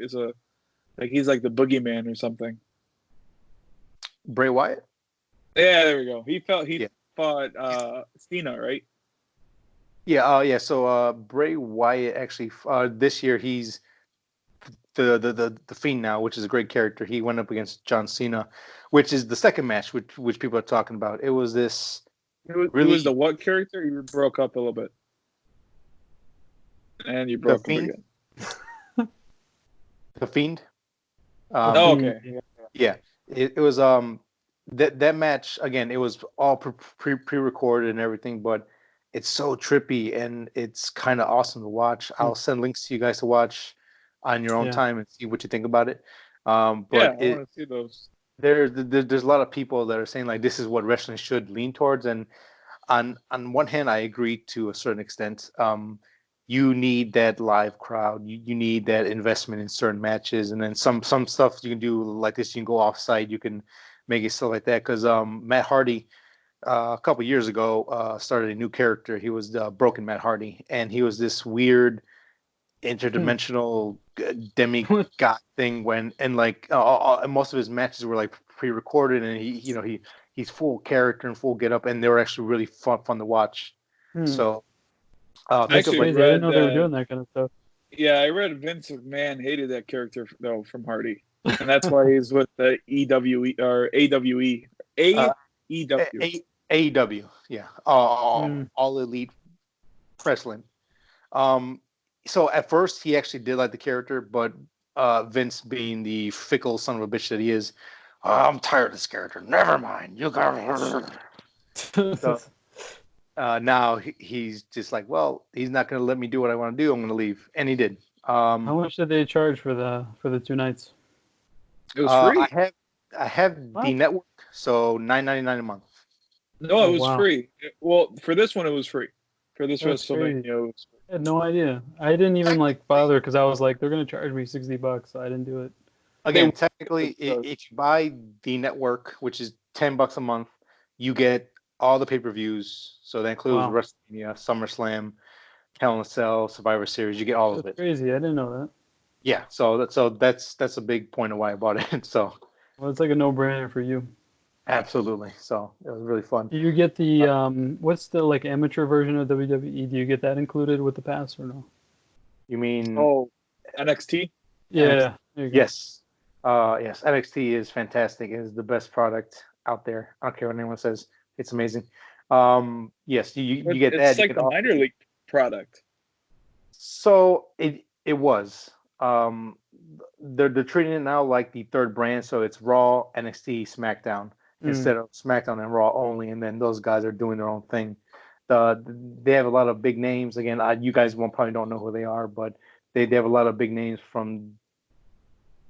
like he's like the boogeyman or something? Bray Wyatt. Yeah, there we go. He fought Cena, right? Yeah. So Bray Wyatt actually this year he's the Fiend now, which is a great character. He went up against John Cena, which is the second match, which people are talking about. It was this. Who was the what character? You broke up a little bit, and you broke up again. The Fiend. Okay. Yeah, it was that match again. It was all pre-recorded and everything, but it's so trippy and it's kind of awesome to watch. I'll send links to you guys to watch on your own time and see what you think about it. But I want to see those. There's a lot of people that are saying like this is what wrestling should lean towards, and on one hand I agree to a certain extent. You need that live crowd. You need that investment in certain matches, and then some stuff you can do like this. You can go off-site. You can make it stuff like that. Because Matt Hardy a couple years ago started a new character. He was Broken Matt Hardy, and he was this weird interdimensional demigod thing and most of his matches were like pre-recorded, and he's full character and full get up, and they were actually really fun to watch. So actually, I didn't know they were doing that kind of stuff. Yeah, I read Vince McMahon hated that character though from Hardy, and that's why he's with the EWE or AWE. AEW, yeah, all elite wrestling. So at first he actually did like the character, but Vince, being the fickle son of a bitch that he is, I'm tired of this character. Never mind, you got. So now he's just like, well, he's not going to let me do what I want to do. I'm going to leave, and he did. How much did they charge for the 2 nights? It was free. I have the network, so $9.99 a month. No, it was free. Well, for this one, it was free. For this WrestleMania, it was free. I had no idea. I didn't even bother because I was like, they're gonna charge me $60, so I didn't do it. Again, technically, if you buy the network, which is $10 a month, you get all the pay-per-views. So that includes WrestleMania, SummerSlam, Hell in a Cell, Survivor Series. You get all of it. Crazy! I didn't know that. Yeah, so that's a big point of why I bought it. So Well, it's like a no-brainer for you. absolutely. So it was really fun. Do you get the what's the like amateur version of WWE? Do you get that included with the pass or no? You mean NXT? Yeah. There you go. Yes. Yes, NXT is fantastic. It is the best product out there. I don't care what anyone says. It's amazing. Yes, you get that. It's You like get the all. minor league product. So it was. They're treating it now like the third brand, so it's Raw, NXT, SmackDown instead of SmackDown and Raw only, and then those guys are doing their own thing. They have a lot of big names. Again, you guys probably don't know who they are, but they have a lot of big names from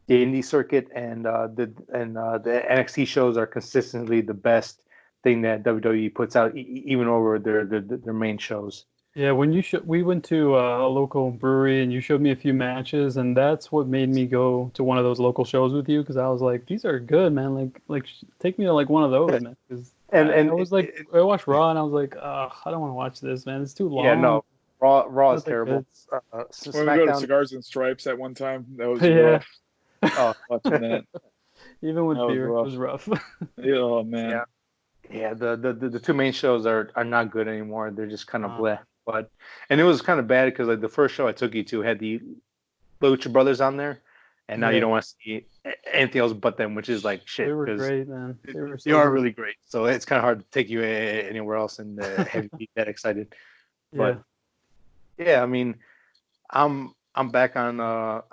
the indie circuit, and the NXT shows are consistently the best thing that WWE puts out, even over their main shows. Yeah, when we went to a local brewery and you showed me a few matches, and that's what made me go to one of those local shows with you because I was like, these are good, man. Like take me to like one of those, man. And I was like, I watched Raw and I was like, I don't want to watch this, man. It's too long. Yeah, no, Raw is terrible. When we go to Cigars and Stripes at one time, that was rough. Oh, watching that. Even with beer, it was rough. Oh man. Yeah. The two main shows are not good anymore. They're just kind of bleh. And it was kind of bad because like the first show I took you to had the Lucha Brothers on there, and now you don't want to see anything else but them, which is like shit. They were great, man. They are really great. So it's kind of hard to take you anywhere else and have you be that excited. But yeah, I mean, I'm back on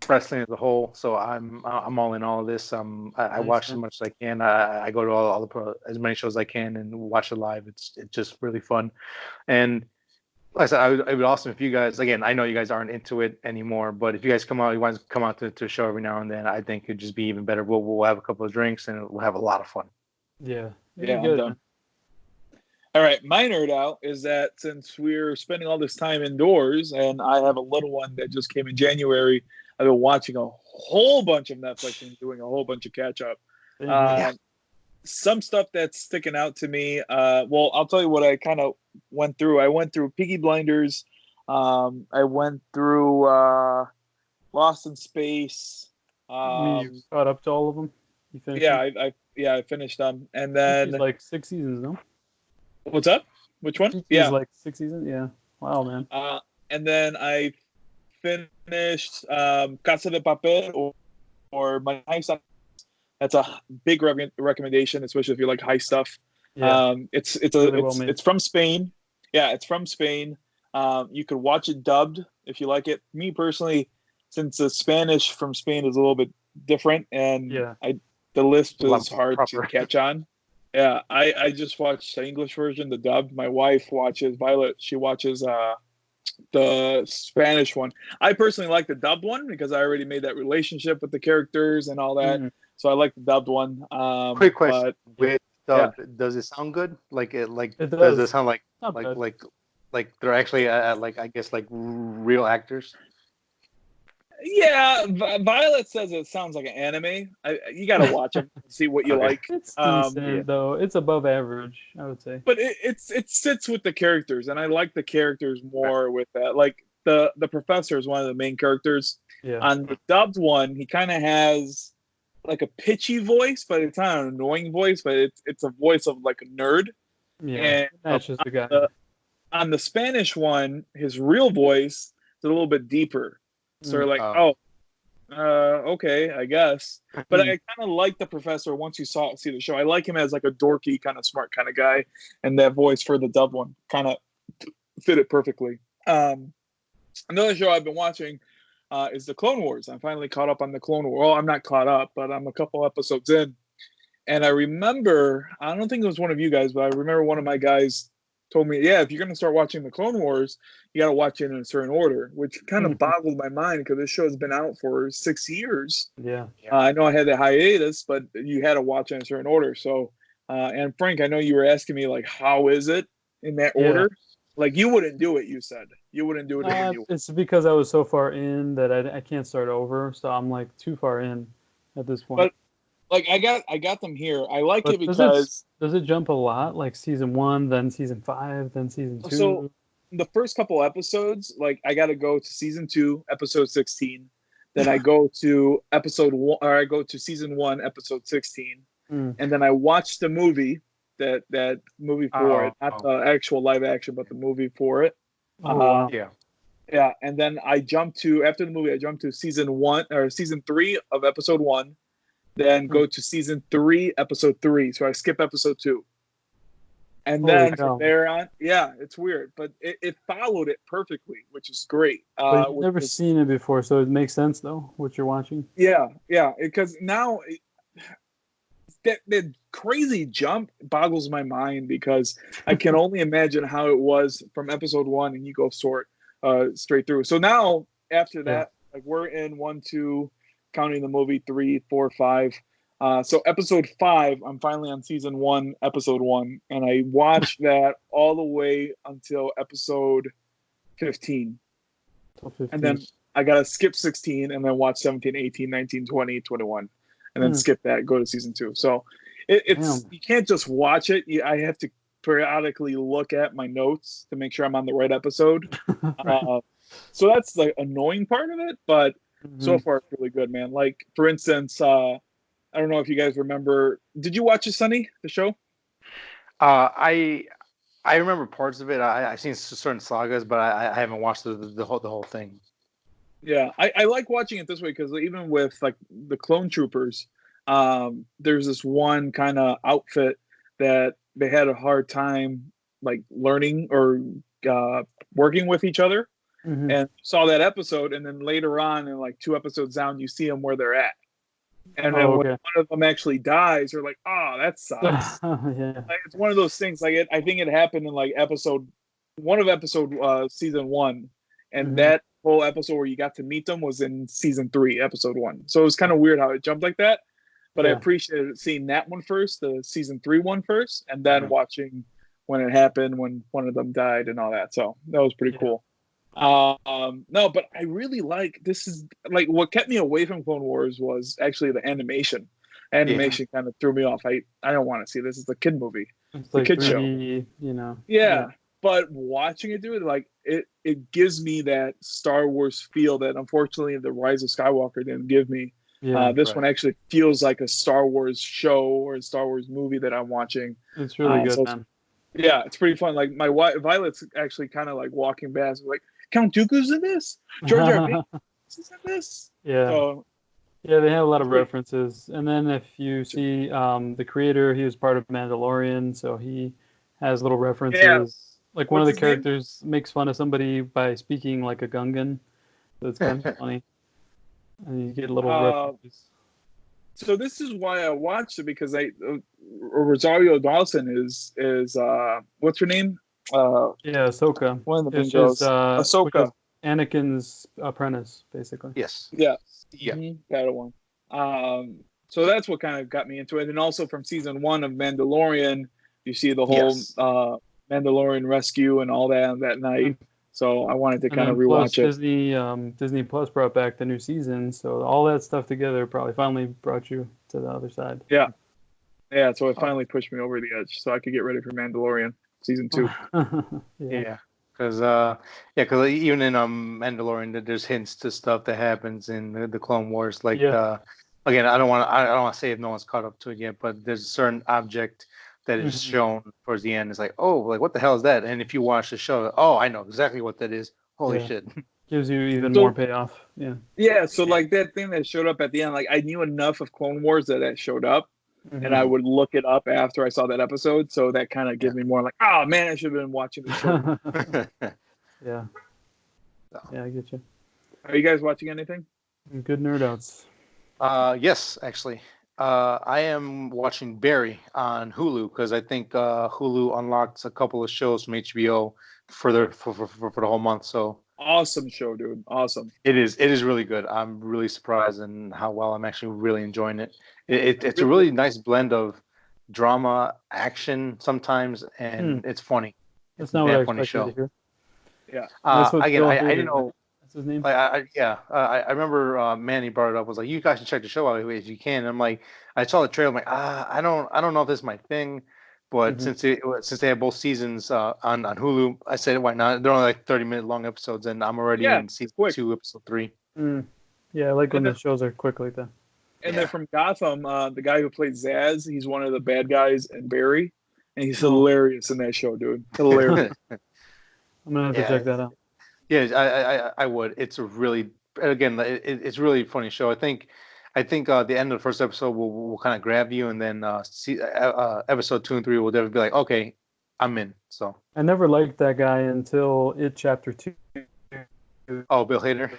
wrestling as a whole, so I'm all in all of this. I watch as much as I can. I go to all as many shows as I can and watch it live. It's just really fun. And like I said, it would be awesome if you guys, again, I know you guys aren't into it anymore, but if you guys you want to come out to a show every now and then, I think it'd just be even better. We'll have a couple of drinks and we'll have a lot of fun. Yeah, I'm done. All right, my nerd out is that since we're spending all this time indoors, and I have a little one that just came in January, I've been watching a whole bunch of Netflix and doing a whole bunch of catch up. Some stuff that's sticking out to me. Well, I'll tell you what I kind of went through. I went through Peaky Blinders. I went through Lost in Space. You caught up to all of them? You finished I finished them, and then like 6 seasons, no? What's up? Which one? Yeah, like 6 seasons. Yeah. Wow, man. And then I finished Casa de Papel or My Heist. That's a big recommendation, especially if you like heist stuff. Yeah. It's from Spain. Yeah, it's from Spain. You could watch it dubbed if you like it. Me personally, since the Spanish from Spain is a little bit different, and the list is hard to catch on. Yeah, I just watched the English version, the dubbed. My wife watches, Violet, she watches the Spanish one. I personally like the dubbed one because I already made that relationship with the characters and all that. Mm-hmm. So I like the dubbed one. Quick question: does it sound good? Does it sound like they're actually I guess real actors? Yeah, Violet says it sounds like an anime. You got to watch it and see what you like. It's decent, though. It's above average, I would say. But it sits with the characters, and I like the characters more with that. Like the professor is one of the main characters. Yeah. On the dubbed one, he kind of has like a pitchy voice, but it's not an annoying voice, but it's a voice of like a nerd. Yeah, and that's just the guy. On the Spanish one, his real voice is a little bit deeper. So they're like, okay, I guess. But I kind of like the professor once you see the show. I like him as like a dorky, kind of smart kind of guy. And that voice for the dub one kind of fit it perfectly. Another show I've been watching is the Clone Wars. I'm finally caught up on the Clone Wars. Well, I'm not caught up, but I'm a couple episodes in. And I remember, I don't think it was one of you guys, but I remember one of my guys told me, if you're going to start watching the Clone Wars, you got to watch it in a certain order, which kind of boggled my mind because this show has been out for 6 years. Yeah. I know I had the hiatus, but you had to watch it in a certain order. So, and Frank, I know you were asking me, like, how is it in that order? Like, you wouldn't do it, you said. You wouldn't do it. It's because I was so far in that I can't start over. So I'm, like, too far in at this point. But, like, I got them here. I like it because... Does it jump a lot? Like season 1, then season 5, then season 2? the first couple episodes, like I got to go to season 2, episode 16. Then I go to episode 1, or I go to season 1, episode 16, and then I watch the movie, that movie for it, not the actual live action, but the movie for it. Wow. Yeah, and then after the movie, I jump to season 1 or season 3 of episode 1, then go to season 3, episode 3. So I skip episode 2. And then from there on, yeah, it's weird, but it followed it perfectly, which is great. But you've never seen it before, so it makes sense, though, what you're watching. Yeah, because now that crazy jump boggles my mind, because I can only imagine how it was from episode 1, and you go straight through. So now, after that, like we're in 1, 2, counting the movie, 3, 4, 5. So episode 5, I'm finally on season 1, episode 1, and I watched that all the way until episode 15. And then I got to skip 16 and then watch 17, 18, 19, 20, 21, and then skip that, go to season 2. So it's you can't just watch it. I have to periodically look at my notes to make sure I'm on the right episode. So that's the annoying part of it, but so far it's really good, man. Like, for instance, I don't know if you guys remember. Did you watch Sunny, the show? I remember parts of it. I've seen certain sagas, but I haven't watched the whole thing. Yeah, I like watching it this way, because even with like the Clone Troopers, there's this one kind of outfit that they had a hard time like learning or working with each other, and saw that episode, and then later on, in like 2 episodes down, you see them where they're at. And then when one of them actually dies, you're like, "Oh, that sucks." Like, it's one of those things. Like I think it happened in like episode season 1, and that whole episode where you got to meet them was in season 3, episode 1. So it was kind of weird how it jumped like that. But I appreciated seeing that one first, the season 3 one first, and then watching when it happened, when one of them died and all that. So that was pretty cool. No, but I really this is like what kept me away from Clone Wars was actually the animation. Animation kind of threw me off. I don't want to see this. It's a kid movie. It's like a kid 3D, show. Yeah. But watching it do it, like it gives me that Star Wars feel that unfortunately the Rise of Skywalker didn't give me. This one actually feels like a Star Wars show or a Star Wars movie that I'm watching. It's really good, man. Yeah, it's pretty fun. Like my wife, Violet's actually kind of like walking past, like, Count Dooku's in this? George R. R. is in this? Yeah. So, yeah, they have a lot of references. And then if you see the creator, he was part of Mandalorian, so he has little references. Yeah. Like one of the characters makes fun of somebody by speaking like a Gungan. So it's kind of funny. And you get little references. So this is why I watched it, because Rosario Dawson is what's her name? Ahsoka. One of the main girls. Ahsoka. Anakin's apprentice, basically. Yes. Yeah. That one. So that's what kind of got me into it. And also from season 1 of Mandalorian, you see the whole Mandalorian rescue and all that on that night. So I wanted to kind of rewatch it. Disney Plus brought back the new season, so all that stuff together probably finally brought you to the other side. Yeah. So it finally pushed me over the edge, so I could get ready for Mandalorian season 2. Because even in Mandalorian, there's hints to stuff that happens in the Clone Wars. Like again, I don't want to say if no one's caught up to it yet, but there's a certain object that is shown towards the end. It's like, oh, like what the hell is that? And if you watch the show, oh, I know exactly what that is. Holy shit! Gives you even more payoff. So like that thing that showed up at the end, like I knew enough of Clone Wars that showed up. And I would look it up after I saw that episode, so that kind of gives me more like, oh man, I should have been watching the show. I get you. Are you guys watching anything? Good nerd outs. Yes, actually. I am watching Barry on Hulu, because I think Hulu unlocked a couple of shows from HBO for the whole month. So awesome show, dude. Awesome. It is really good. I'm really surprised in how well I'm actually really enjoying it. It's a really nice blend of drama, action sometimes, and it's funny. That's not what I expected to hear. Yeah. Again, I didn't know. That's his name. I remember Manny brought it up. Was like, you guys should check the show out if you can. And I'm like, I saw the trailer. I'm like, I don't know if this is my thing. But since they have both seasons on Hulu, I said why not? They're only like 30-minute long episodes, and I'm already in season 2, episode 3. Yeah, I like when the shows are quick like that. And then from Gotham, the guy who played Zaz, he's one of the bad guys in Barry, and he's hilarious in that show, dude. Hilarious. I'm gonna have to check that out. Yeah, I would. It's a really, again, it's really funny show. I think the end of the first episode will kind of grab you, and then episode 2 and 3 will definitely be like, okay, I'm in. So I never liked that guy until Chapter 2. Oh, Bill Hader.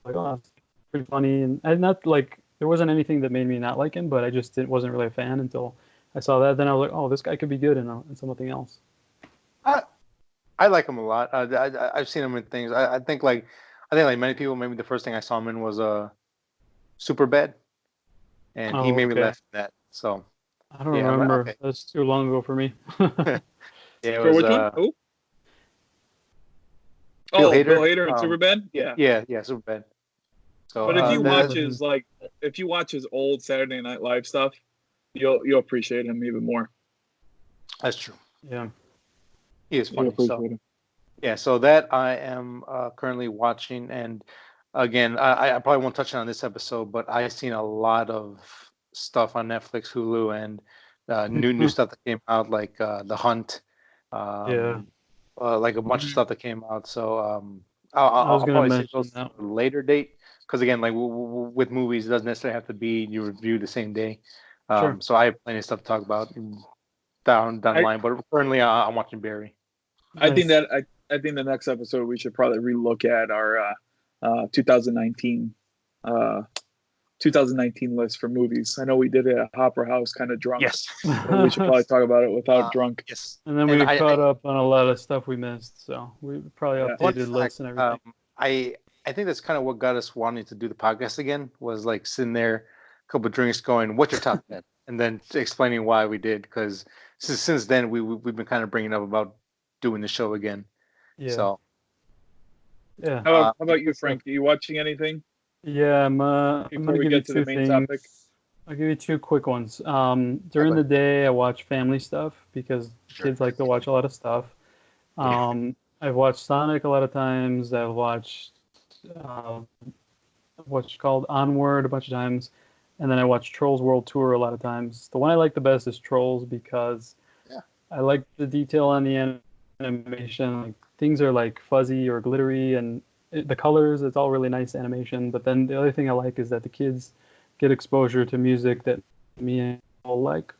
Like, oh, it's pretty funny, and not like there wasn't anything that made me not like him, but I just wasn't really a fan until I saw that. Then I was like, oh, this guy could be good in something else. I like him a lot. I've seen him in things. I think like many people, maybe the first thing I saw him in was Superbad, and he made me laugh at that. So I don't remember. Okay. That's too long ago for me. It was, which one? Who? Bill Hader and Superbad. Yeah, Superbad. So, but if you watch his old Saturday Night Live stuff, you'll appreciate him even more. That's true. Yeah. He is funny. So that I am currently watching, and again, I probably won't touch on this episode, but I've seen a lot of stuff on Netflix, Hulu, and new stuff that came out, like The Hunt, like a bunch of stuff that came out. So I'll probably say those at a later date, because again, like with movies, it doesn't necessarily have to be you review the same day. So I have plenty of stuff to talk about down the line, but currently I'm watching Barry. I think the next episode we should probably relook at our 2019 list for movies. I know we did it at Hopper House, kind of drunk. Yes, we should probably talk about it without drunk. Yes, and then we caught up on a lot of stuff we missed, so we probably updated lists and everything. I think that's kind of what got us wanting to do the podcast again. Was like sitting there, a couple of drinks, going, "What's your top 10?" and then explaining why we did, because since then we've been kind of bringing up about doing the show again. Yeah. So. Yeah. How about you, Frank? Are you watching anything? Yeah, I'm going to give you two things. Topic? I'll give you two quick ones. During the day, I watch family stuff because kids like to watch a lot of stuff. I've watched Sonic a lot of times. I've watched what's called Onward a bunch of times. And then I watch Trolls World Tour a lot of times. The one I like the best is Trolls because I like the detail on the animation. Like, things are like fuzzy or glittery, and the colors, it's all really nice animation. But then the other thing I like is that the kids get exposure to music that me and all like.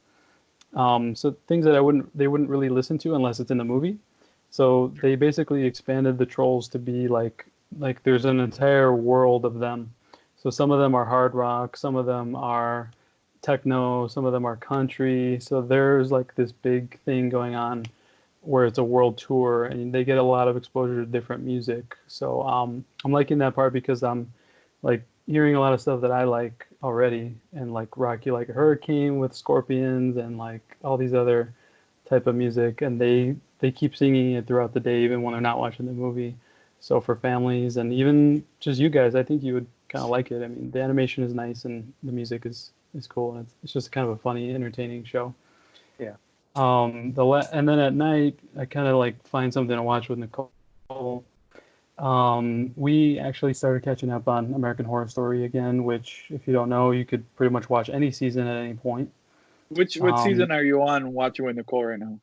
So things that they wouldn't really listen to unless it's in the movie. So they basically expanded the Trolls to be like there's an entire world of them. So some of them are hard rock, some of them are techno, some of them are country. So there's like this big thing going on where it's a world tour, and they get a lot of exposure to different music. So I'm liking that part because I'm like hearing a lot of stuff that I like already, and like Rocky Like a Hurricane with Scorpions and like all these other type of music, and they keep singing it throughout the day even when they're not watching the movie. So for families and even just you guys, I think you would kind of like it. I mean, the animation is nice and the music is cool, and it's just kind of a funny, entertaining show. Yeah. And then at night, I kind of like find something to watch with Nicole. We actually started catching up on American Horror Story again, which, if you don't know, you could pretty much watch any season at any point. Which season are you on watching with Nicole right now?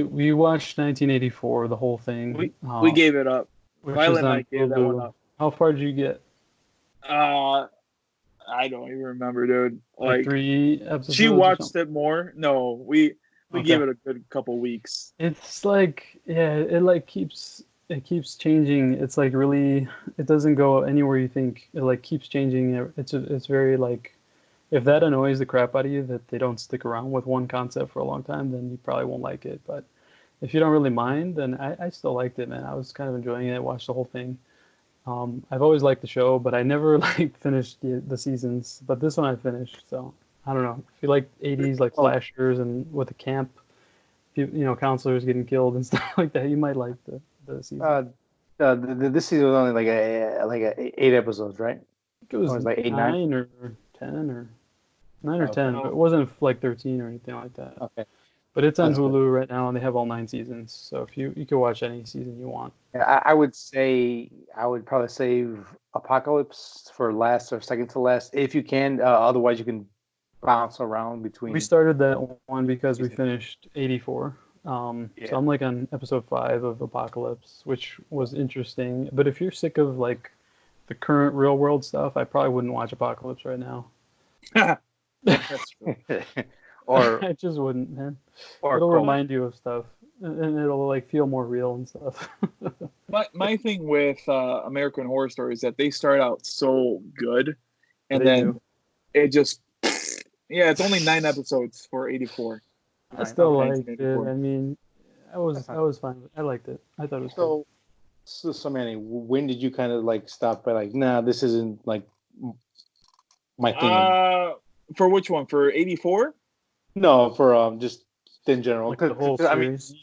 We watched 1984, the whole thing. We gave it up. Violet and I gave that one up. How far did you get? I don't even remember, dude. Like 3 episodes. She watched it more. No, we gave it a good couple weeks. It's like, it keeps changing. It's like really, it doesn't go anywhere you think. It like keeps changing. It's very like, if that annoys the crap out of you that they don't stick around with one concept for a long time, then you probably won't like it. But if you don't really mind, then I still liked it, man. I was kind of enjoying it. Watched the whole thing. I've always liked the show, but I never like finished the seasons. But this one I finished, so I don't know. If you like 80s like slashers and with the camp, counselors getting killed and stuff like that, you might like the season. This season was only like 8 episodes, right? I think it was like 9 or 10 or 9 or 10. But it wasn't like 13 or anything like that. Okay. But it's on That's Hulu good. right now, and they have all 9 seasons. So if you can watch any season you want. Yeah, I would probably save Apocalypse for last or second to last if you can. Otherwise, you can bounce around between. We started that one because we finished 84. So I'm like on episode 5 of Apocalypse, which was interesting. But if you're sick of like the current real world stuff, I probably wouldn't watch Apocalypse right now. That's true. Or I just wouldn't, man. or It'll Conan. remind you of stuff, and it'll like feel more real and stuff. My thing with American Horror Story is that they start out so good, and They then do. it just it's only 9 episodes for 84. I still Okay. liked it. I mean, I was fine. I liked it. I thought it was good. So Manny, when did you kind of like stop by like, nah, this isn't like my thing? For which one? For 84? No, for just in general. Like the whole series.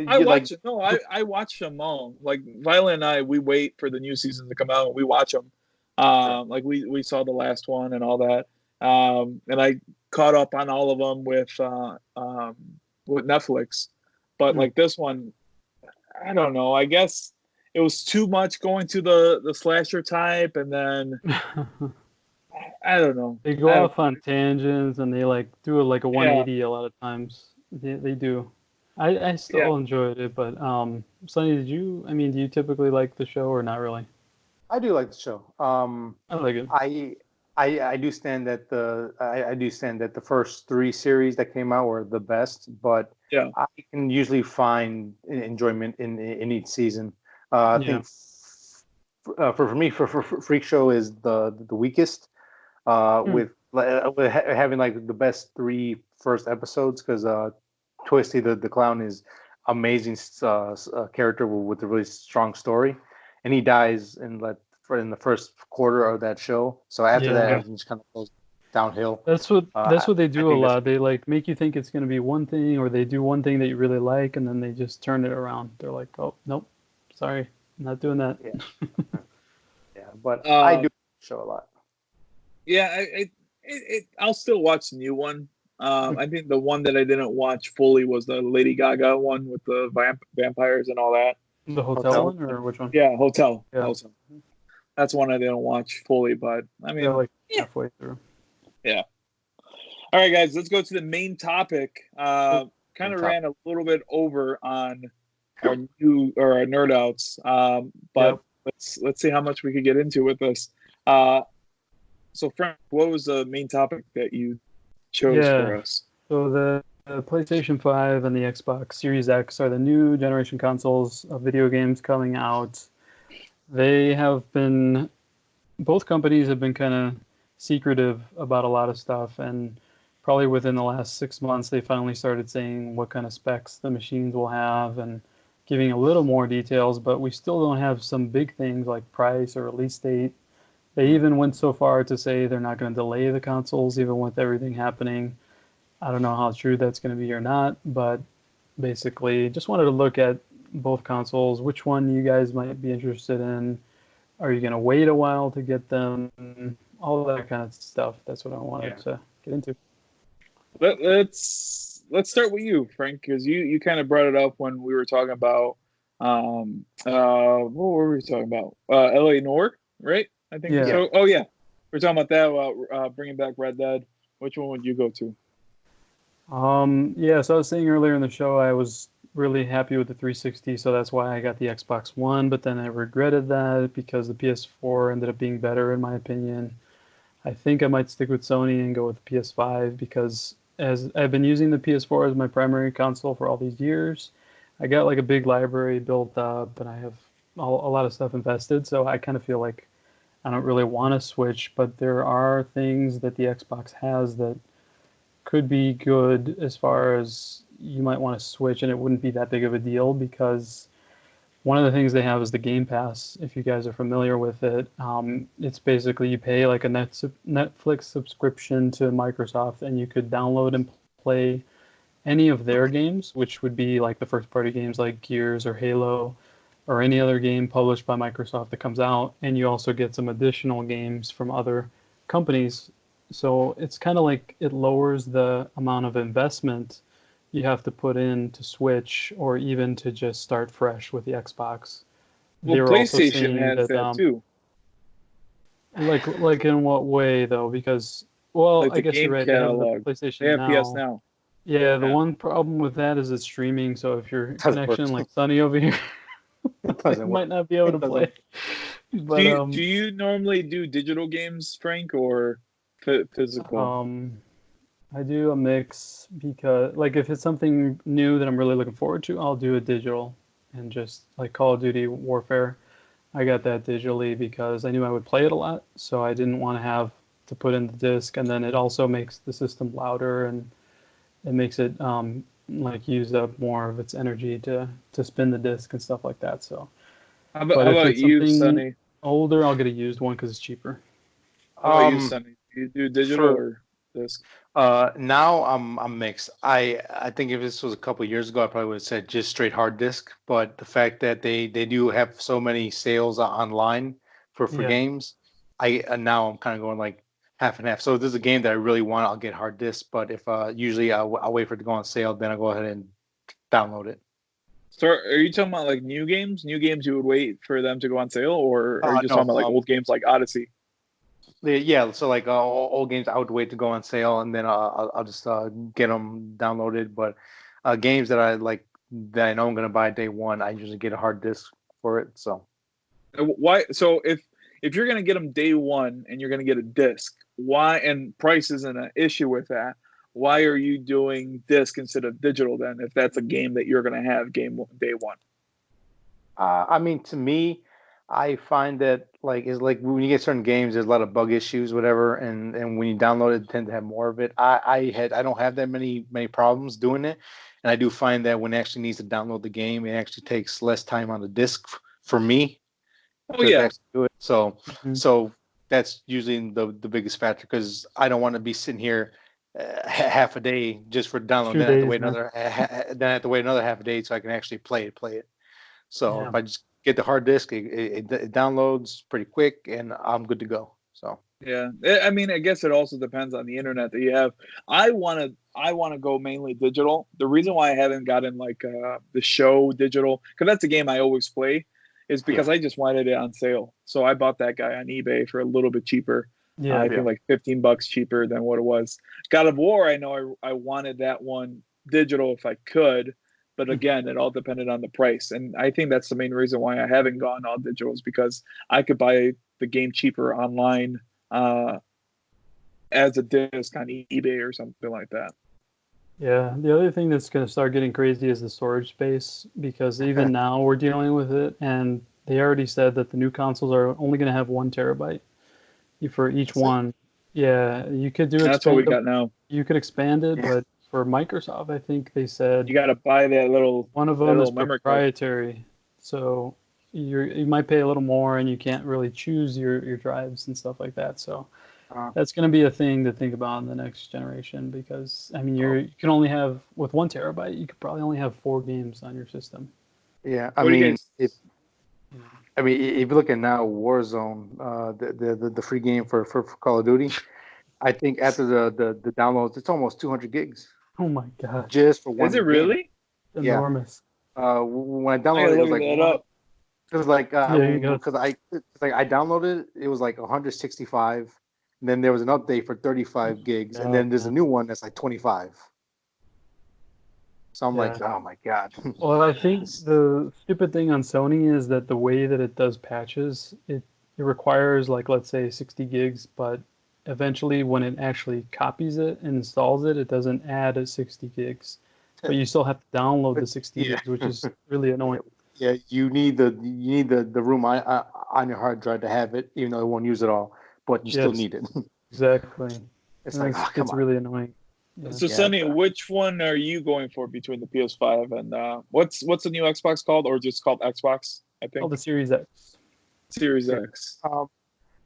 I watch it. No, I watch them all. Like Violet and I, we wait for the new seasons to come out and we watch them. Like we saw the last one and all that. And I caught up on all of them with Netflix. But like this one, I don't know. I guess it was too much going to the slasher type, and then I don't know. They go off on tangents and they like do like a 180 a lot of times. They do. I still enjoyed it, but Sonny, do you typically like the show or not really? I do like the show. I like it. I do stand that the first 3 series that came out were the best, but I can usually find enjoyment in each season. I think for me, for Freak Show is the weakest, with having like the best 3 first episodes, because Twisty the clown is amazing character with a really strong story, and he dies in the first quarter of that show. So after that, everything just kind of goes downhill. That's what they do a lot. They like make you think it's going to be one thing, or they do one thing that you really like, and then they just turn it around. They're like, oh nope, sorry, I'm not doing that. But I do show a lot. Yeah, I'll still watch the new one. I think the one that I didn't watch fully was the Lady Gaga one with the vampires and all that. The hotel one, or which one? Yeah, Hotel. Yeah. Hotel. That's one I didn't watch fully, but I mean, like halfway through. Yeah. All right, guys, let's go to the main topic. Kind of ran a little bit over on our nerd outs, but let's see how much we could get into with this. So, Frank, what was the main topic that you chose for us? So the PlayStation 5 and the Xbox Series X are the new generation consoles of video games coming out. Both companies have been kind of secretive about a lot of stuff, and probably within the last 6 months they finally started saying what kind of specs the machines will have and giving a little more details, but we still don't have some big things like price or release date. They even went so far to say they're not going to delay the consoles even with everything happening. I don't know how true that's going to be or not, but basically just wanted to look at both consoles, which one you guys might be interested in. Are you going to wait a while to get them? All that kind of stuff. That's what I wanted to get into. Let's start with you, Frank, because you kind of brought it up when we were talking about what were we talking about? LA Noire, right? I think so. Oh yeah, we're talking about that. About bringing back Red Dead. Which one would you go to? So I was saying earlier in the show I was really happy with the 360, so that's why I got the Xbox One, but then I regretted that because the PS4 ended up being better in my opinion. I think I might stick with Sony and go with the PS5 because as I've been using the PS4 as my primary console for all these years, I got like a big library built up and I have a lot of stuff invested, so I kind of feel like I don't really want to switch, but there are things that the Xbox has that could be good as far as you might want to switch, and it wouldn't be that big of a deal because one of the things they have is the Game Pass. If you guys are familiar with it, it's basically you pay like a Netflix subscription to Microsoft, and you could download and play any of their games, which would be like the first-party games like Gears or Halo or any other game published by Microsoft that comes out, and you also get some additional games from other companies. So it's kind of like it lowers the amount of investment you have to put in to switch or even to just start fresh with the Xbox. Well, They were also PlayStation saying has that too. Like in what way though? Because well, Like I the guess you're game right. They have the catalog. PlayStation They have PS Now. Now. Yeah, the Yeah. one problem with that is it's streaming. So if your Doesn't work. connection like Sunny over here, It they doesn't might work. not be able It to doesn't play. But Do you normally do digital games, Frank, or physical? I do a mix because like if it's something new that I'm really looking forward to, I'll do a digital and just like Call of Duty Warfare. I got that digitally because I knew I would play it a lot, so I didn't want to have to put in the disc, and then it also makes the system louder and it makes it like use up more of its energy to spin the disc and stuff like that. So, How but if about it's you, something Sonny? older, I'll get a used one because it's cheaper. How about you, Sonny? Do you do digital For or disc? now I'm mixed. I think if this was a couple of years ago, I probably would have said just straight hard disk. But the fact that they do have so many sales online for Yeah. games, I now I'm kind of going like half and half. So if there's a game that I really want, I'll get hard disk. But if usually I'll wait for it to go on sale, then I'll go ahead and download it. So are you talking about like new games? New games you would wait for them to go on sale, or are you just No, talking about like old games like Odyssey? Yeah, so like old games, I would wait to go on sale, and then I'll just get them downloaded. But games that I like that I know I'm gonna buy day one, I usually get a hard disk for it. So Why? So if you're gonna get them day one and you're gonna get a disc, why? And price isn't an issue with that. Why are you doing disc instead of digital then? If that's a game that you're gonna have day one. I mean, to me, I find that like is like when you get certain games, there's a lot of bug issues, whatever, and when you download it, you tend to have more of it. I don't have that many problems doing it, and I do find that when it actually needs to download the game, it actually takes less time on the disk for me Oh to yeah, actually do it. So Mhm. so that's usually the biggest factor because I don't want to be sitting here half a day just for download. 2 days, man. Then I have to wait another half a day so I can actually play it. So Yeah. if I just get the hard disk, it downloads pretty quick, and I'm good to go. So yeah. I mean, I guess it also depends on the internet that you have. I wanna go mainly digital. The reason why I haven't gotten like the show digital, because that's a game I always play, is because yeah, I just wanted it on sale. So I bought that guy on eBay for a little bit cheaper. Yeah. I yeah. think like $15 cheaper than what it was. God of War, I know I wanted that one digital if I could, but again, it all depended on the price. And I think that's the main reason why I haven't gone all digital is because I could buy the game cheaper online uh, as a disc on eBay or something like that. Yeah, the other thing that's going to start getting crazy is the storage space because even now we're dealing with it, and they already said that the new consoles are only going to have 1 terabyte for each That's it. one. Yeah, you could do That's what we expand. got now. You could expand it, Yeah. but for Microsoft, I think they said You got to buy that one of that them is little memory card. proprietary, so you might pay a little more, and you can't really choose your drives and stuff like that. So Uh, that's going to be a thing to think about in the next generation because I mean oh, you can only have with 1 terabyte you could probably only have 4 games on your system. yeah. What do you guys? If you look at now Warzone, the free game for Call of Duty, I think after the downloads, it's almost 200 gigs Oh my gosh, just for Is it one game. really? Yeah. enormous. When I I downloaded gotta it, it was look like that up. it was like There you go. because I downloaded it, it was like 165. And then there was an update for 35 gigs, and God, then there's a man. new one that's like 25. So I'm Yeah. like, oh my god. Well, I think the stupid thing on Sony is that the way that it does patches, it requires like let's say 60 gigs, but eventually when it actually copies it and installs it, it doesn't add a 60 gigs. But you still have to download the 60 Yeah. gigs, which is really annoying. Yeah, you need the room on your hard drive to have it, even though it won't use it all, but you still Yes, need it. exactly. It's And like, oh, come it's on. really annoying. Yeah. So, Yeah, Sonny, which one are you going for between the PS5 and what's the new Xbox called, or just called Xbox? I Oh, think the Series X. Series yeah. X.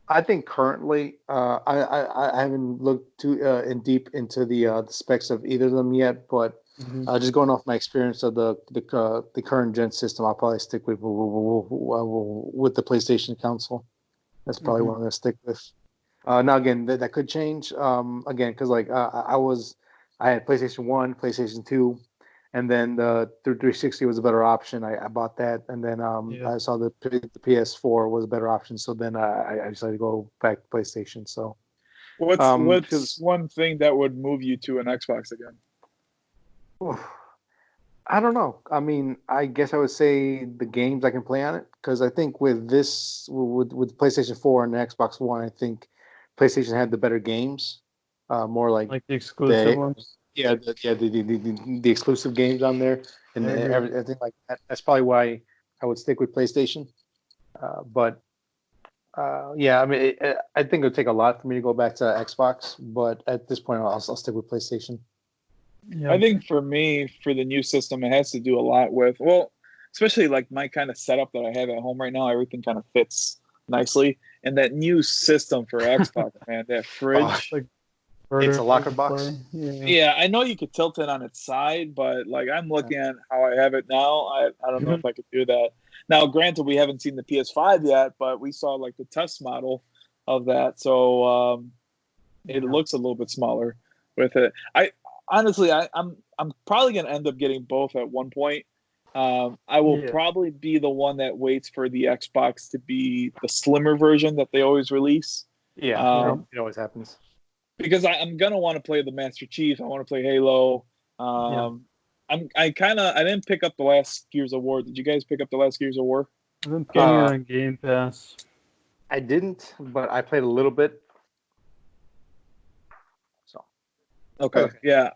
I think currently, I haven't looked too in deep into the specs of either of them yet, but Hmm. just going off my experience of the current gen system, I'll probably stick with the PlayStation console. That's probably Hmm. what I'm gonna stick with. Now again, that could change. Again, because like I had PlayStation 1, PlayStation 2. And then the 360 was a better option. I bought that, and then I saw the PS4 was a better option. So then I decided to go back to PlayStation. So what's one thing that would move you to an Xbox again? I don't know. I mean, I guess I would say the games I can play on it, because I think with PlayStation 4 and the Xbox One, I think PlayStation had the better games, more like the exclusive ones. Yeah, the exclusive games on there and everything like that. That's probably why I would stick with PlayStation. Yeah, I mean, I think it would take a lot for me to go back to Xbox, but at this point, I'll stick with PlayStation. Yeah. I think for me, for the new system, it has to do a lot with, well, especially like my kind of setup that I have at home right now, everything kind of fits nicely. And that new system for Xbox, man, that fridge. It's a locker box. Yeah, I know you could tilt it on its side, but like I'm looking at how I have it now, I don't know if I could do that. Now, granted, we haven't seen the PS5 yet, but we saw like the test model of that, so it looks a little bit smaller with it. I'm probably gonna end up getting both at one point. I will probably be the one that waits for the Xbox to be the slimmer version that they always release. Yeah, it always happens. Because I'm gonna want to play the Master Chief. I want to play Halo. I didn't pick up the last Gears of War. Did you guys pick up the last Gears of War? I've been playing it on Game Pass. I didn't, but I played a little bit. So. Okay. Yeah.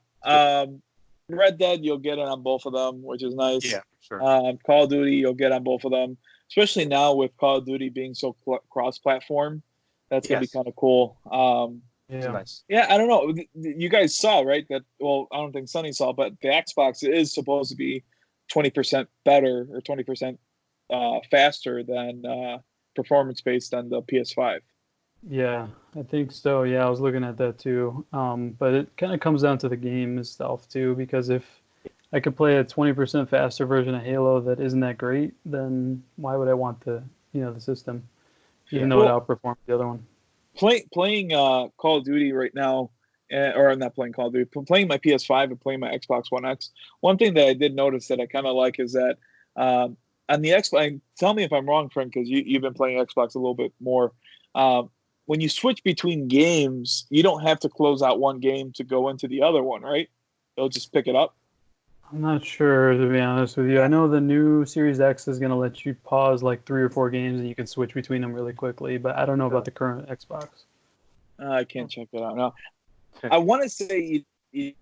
Red Dead, you'll get it on both of them, which is nice. Yeah, sure. Call of Duty, you'll get on both of them, especially now with Call of Duty being so cross-platform. That's gonna be kind of cool. Yeah. Nice. Yeah, I don't know. You guys saw, right? That, well, I don't think Sonny saw, but the Xbox is supposed to be 20% better or 20% faster than performance-based on the PS5. Yeah, I think so. Yeah, I was looking at that too. But it kind of comes down to the game itself too, because if I could play a 20% faster version of Halo that isn't that great, then why would I want the system, even though it outperforms the other one? Playing Call of Duty right now, or I'm not playing Call of Duty, playing my PS5 and playing my Xbox One X. One thing that I did notice that I kind of like is that on the Xbox, tell me if I'm wrong, friend, because you've been playing Xbox a little bit more. When you switch between games, you don't have to close out one game to go into the other one, right? They'll just pick it up. I'm not sure, to be honest with you. I know the new Series X is going to let you pause like 3 or 4 games and you can switch between them really quickly, but I don't know about the current Xbox. I can't check that out now. I want to say you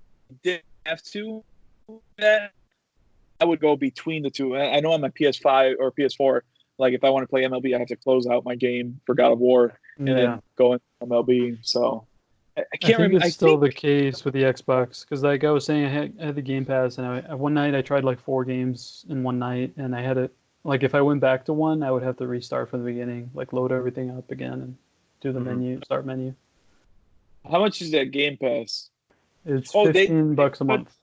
didn't have to do that. I would go between the two. I know on my PS5 or PS4, like if I want to play MLB, I have to close out my game for God of War and then go into MLB. So I can't remember. It's still the case with the Xbox because, like I was saying, I had the Game Pass, and one night I tried like 4 games in one night, and I had it. Like if I went back to one, I would have to restart from the beginning, like load everything up again and do the start menu. How much is that Game Pass? It's $15 a month.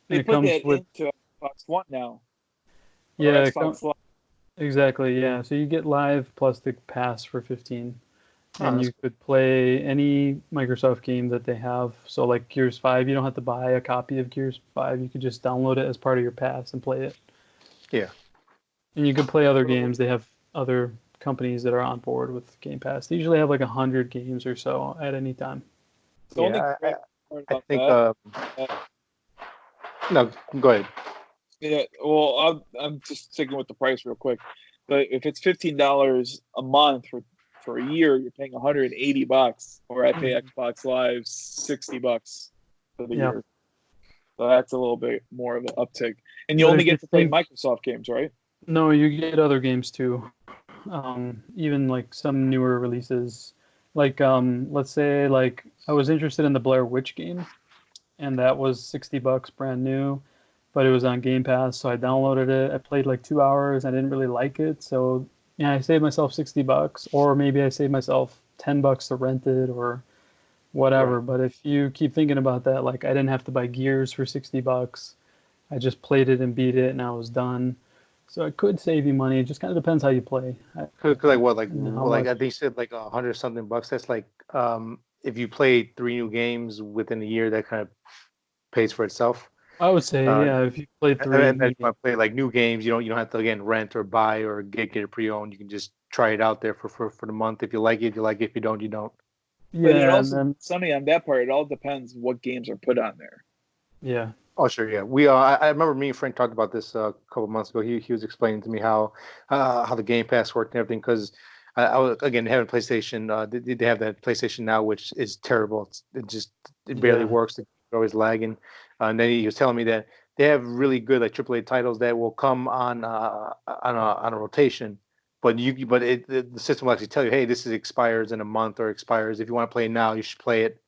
They put that into Xbox One now. Yeah, exactly. Yeah, so you get Live plus the Pass for $15. And you could play any Microsoft game that they have. So like Gears 5, you don't have to buy a copy of Gears 5. You could just download it as part of your pass and play it. Yeah. And you could play other games. They have other companies that are on board with Game Pass. They usually have like 100 games or so at any time. I think no, go ahead. Yeah, well, I'm just sticking with the price real quick. But if it's $15 a month for a year, you're paying $180, or I pay Xbox Live $60 for the year. So that's a little bit more of an uptick. And you only get to play Microsoft games, right? No, you get other games too. Even like some newer releases. Like let's say like I was interested in the Blair Witch game, and that was $60 brand new, but it was on Game Pass, so I downloaded it. I played like 2 hours. I didn't really like it, so yeah, I saved myself $60, or maybe I saved myself $10 to rent it or whatever. Right. But if you keep thinking about that, like I didn't have to buy Gears for $60. I just played it and beat it, and I was done. So it could save you money. It just kind of depends how you play. Like what? Like I think you said like $100 something bucks. That's like if you played 3 new games within a year, that kind of pays for itself. I would say, yeah, if you play three, And then if you want to play like new games, you don't have to again rent or buy or get it pre-owned. You can just try it out there for the month. If you like it, you like it. If you don't, you don't. But it yeah, and also, then Sonny, on that part, it all depends what games are put on there. yeah, Oh sure, yeah. We I remember me and Frank talked about this a couple months ago. He was explaining to me how the Game Pass worked and everything because I was again having PlayStation. They have that PlayStation Now, which is terrible. It barely yeah, works. It's always lagging. And then he was telling me that they have really good like AAA titles that will come on a rotation. But the system will actually tell you, hey, this is expires in a month or expires. If you want to play it now, you should play it.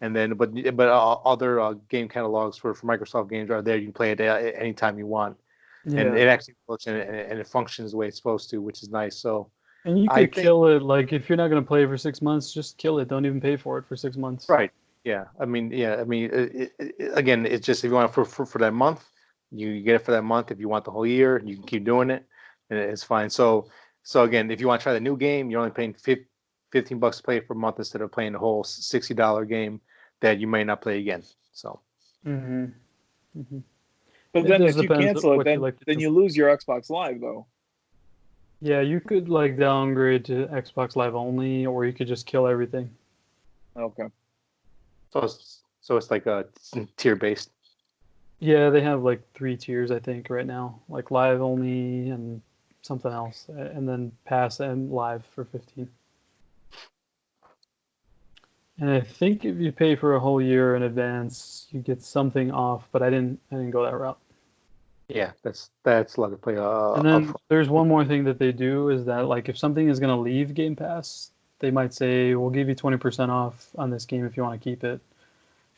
And then, but other game catalogs for Microsoft games are there. You can play it anytime you want, and yeah. it actually works and it functions the way it's supposed to, which is nice. So And you I could think kill it. Like if you're not gonna play for 6 months, just kill it. Don't even pay for it for 6 months. right, yeah. I mean, again, it's just if you want for that month, you get it for that month. If you want the whole year, you can keep doing it, and it's fine. So again, if you want to try the new game, you're only paying $15 to play for a month instead of playing the whole $60 game that you may not play again. So. Mm-hmm. Mm-hmm. But It then just if you depends cancel it, what you like to then do. you lose your Xbox Live though. Yeah, you could like downgrade to Xbox Live only, or you could just kill everything. Okay. So it's like a tier based. Yeah, they have like 3 tiers, I think, right now. Like live only and something else, and then pass and live for 15. And I think if you pay for a whole year in advance, you get something off, but I didn't go that route. Yeah, that's a lot to play. And then there's one more thing that they do is that like if something is gonna leave Game Pass, they might say we'll give you 20% off on this game if you want to keep it,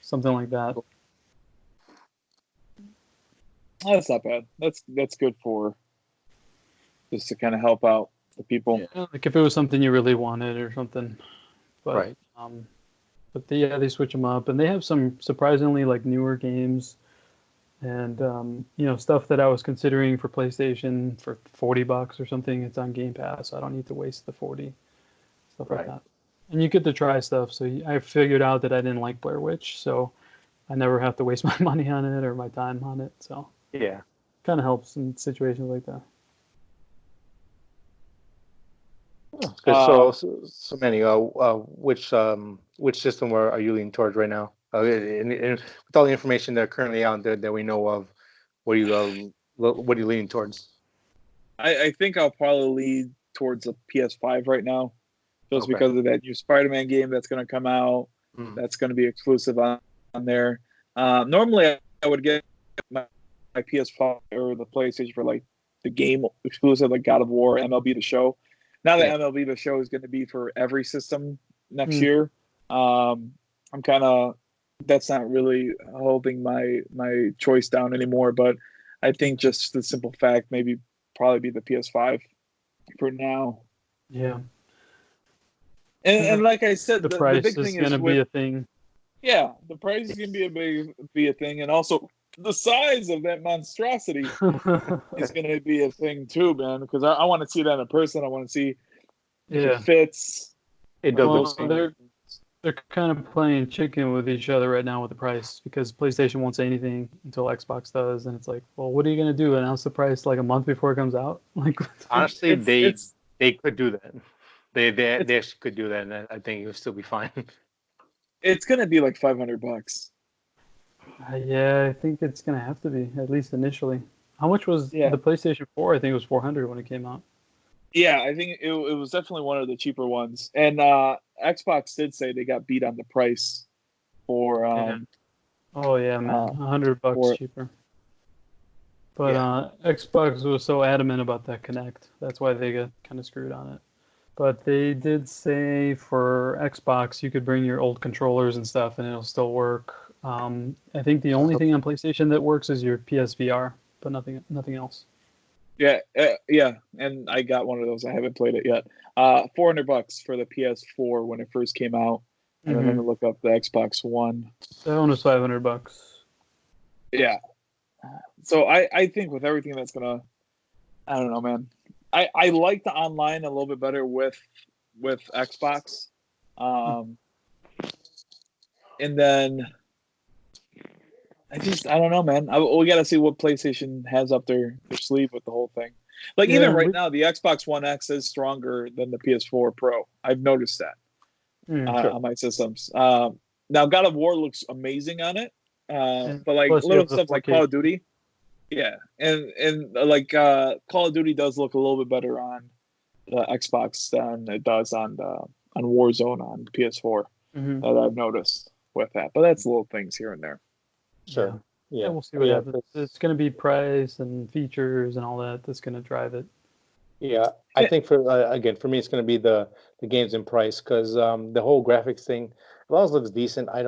something like that. Oh, that's not bad. That's good for just to kind of help out the people. Yeah, like if it was something you really wanted or something. But right. they switch them up, and they have some surprisingly like newer games, and stuff that I was considering for PlayStation for $40 or something. It's on Game Pass. So I don't need to waste the 40 stuff like Right. that. And you get to try stuff. So I figured out that I didn't like Blair Witch, so I never have to waste my money on it or my time on it. So Yeah. kind of helps in situations like that. Oh, good. So many. Which system are you leaning towards right now? And with all the information that are currently out there that we know of, what are you leaning towards? I think I'll probably lead towards a PS5 right now, just Okay. because of that new Spider-Man game that's going to come out. That's going to be exclusive on there. Normally, I would get my PS5 or the PlayStation for like the game exclusive, like God of War, MLB The Show. Now that MLB The Show is going to be for every system next year, I'm kind of that's not really holding my choice down anymore. But I think just the simple fact, maybe probably be the PS5 for now. Yeah. And like I said, the the price big is thing going is to be a thing. Yeah, the price is going to be a thing, and also the size of that monstrosity is going to be a thing too, man. Because I want to see that in person. I want to see if it fits. It does. They're kind of playing chicken with each other right now with the price because PlayStation won't say anything until Xbox does, and it's like, well, what are you gonna do? Announce the price like a month before it comes out? Like, honestly, they could do that. They actually could do that, and I think it would still be fine. It's gonna be like $500. Yeah, I think it's gonna have to be at least initially. How much was the PlayStation 4? I think it was 400 when it came out. Yeah, I think it was definitely one of the cheaper ones. And Xbox did say they got beat on the price for. Oh yeah, man, $100 cheaper. But Xbox was so adamant about that Kinect. That's why they got kind of screwed on it. But they did say for Xbox you could bring your old controllers and stuff, and it'll still work. I think the only thing on PlayStation that works is your PSVR, but nothing else. Yeah, and I got one of those. I haven't played it yet. $400 for the PS4 when it first came out, and then I'm gonna look up the Xbox One. That one was $500. Yeah, so I think with everything that's gonna, I don't know, man. I like the online a little bit better with Xbox, and then I don't know, man. We got to see what PlayStation has up their sleeve with the whole thing. Like even right now, the Xbox One X is stronger than the PS4 Pro. I've noticed that Sure. on my systems. Now, God of War looks amazing on it, but like Plus little stuff like Call of Duty, yeah, and like Call of Duty does look a little bit better on the Xbox than it does on Warzone on PS4. That I've noticed with that, but that's little things here and there. Sure. Yeah, we'll see what happens. It's going to be price and features and all that that's going to drive it. Yeah, I think for me, it's going to be the games and price because the whole graphics thing, as long as it looks decent, I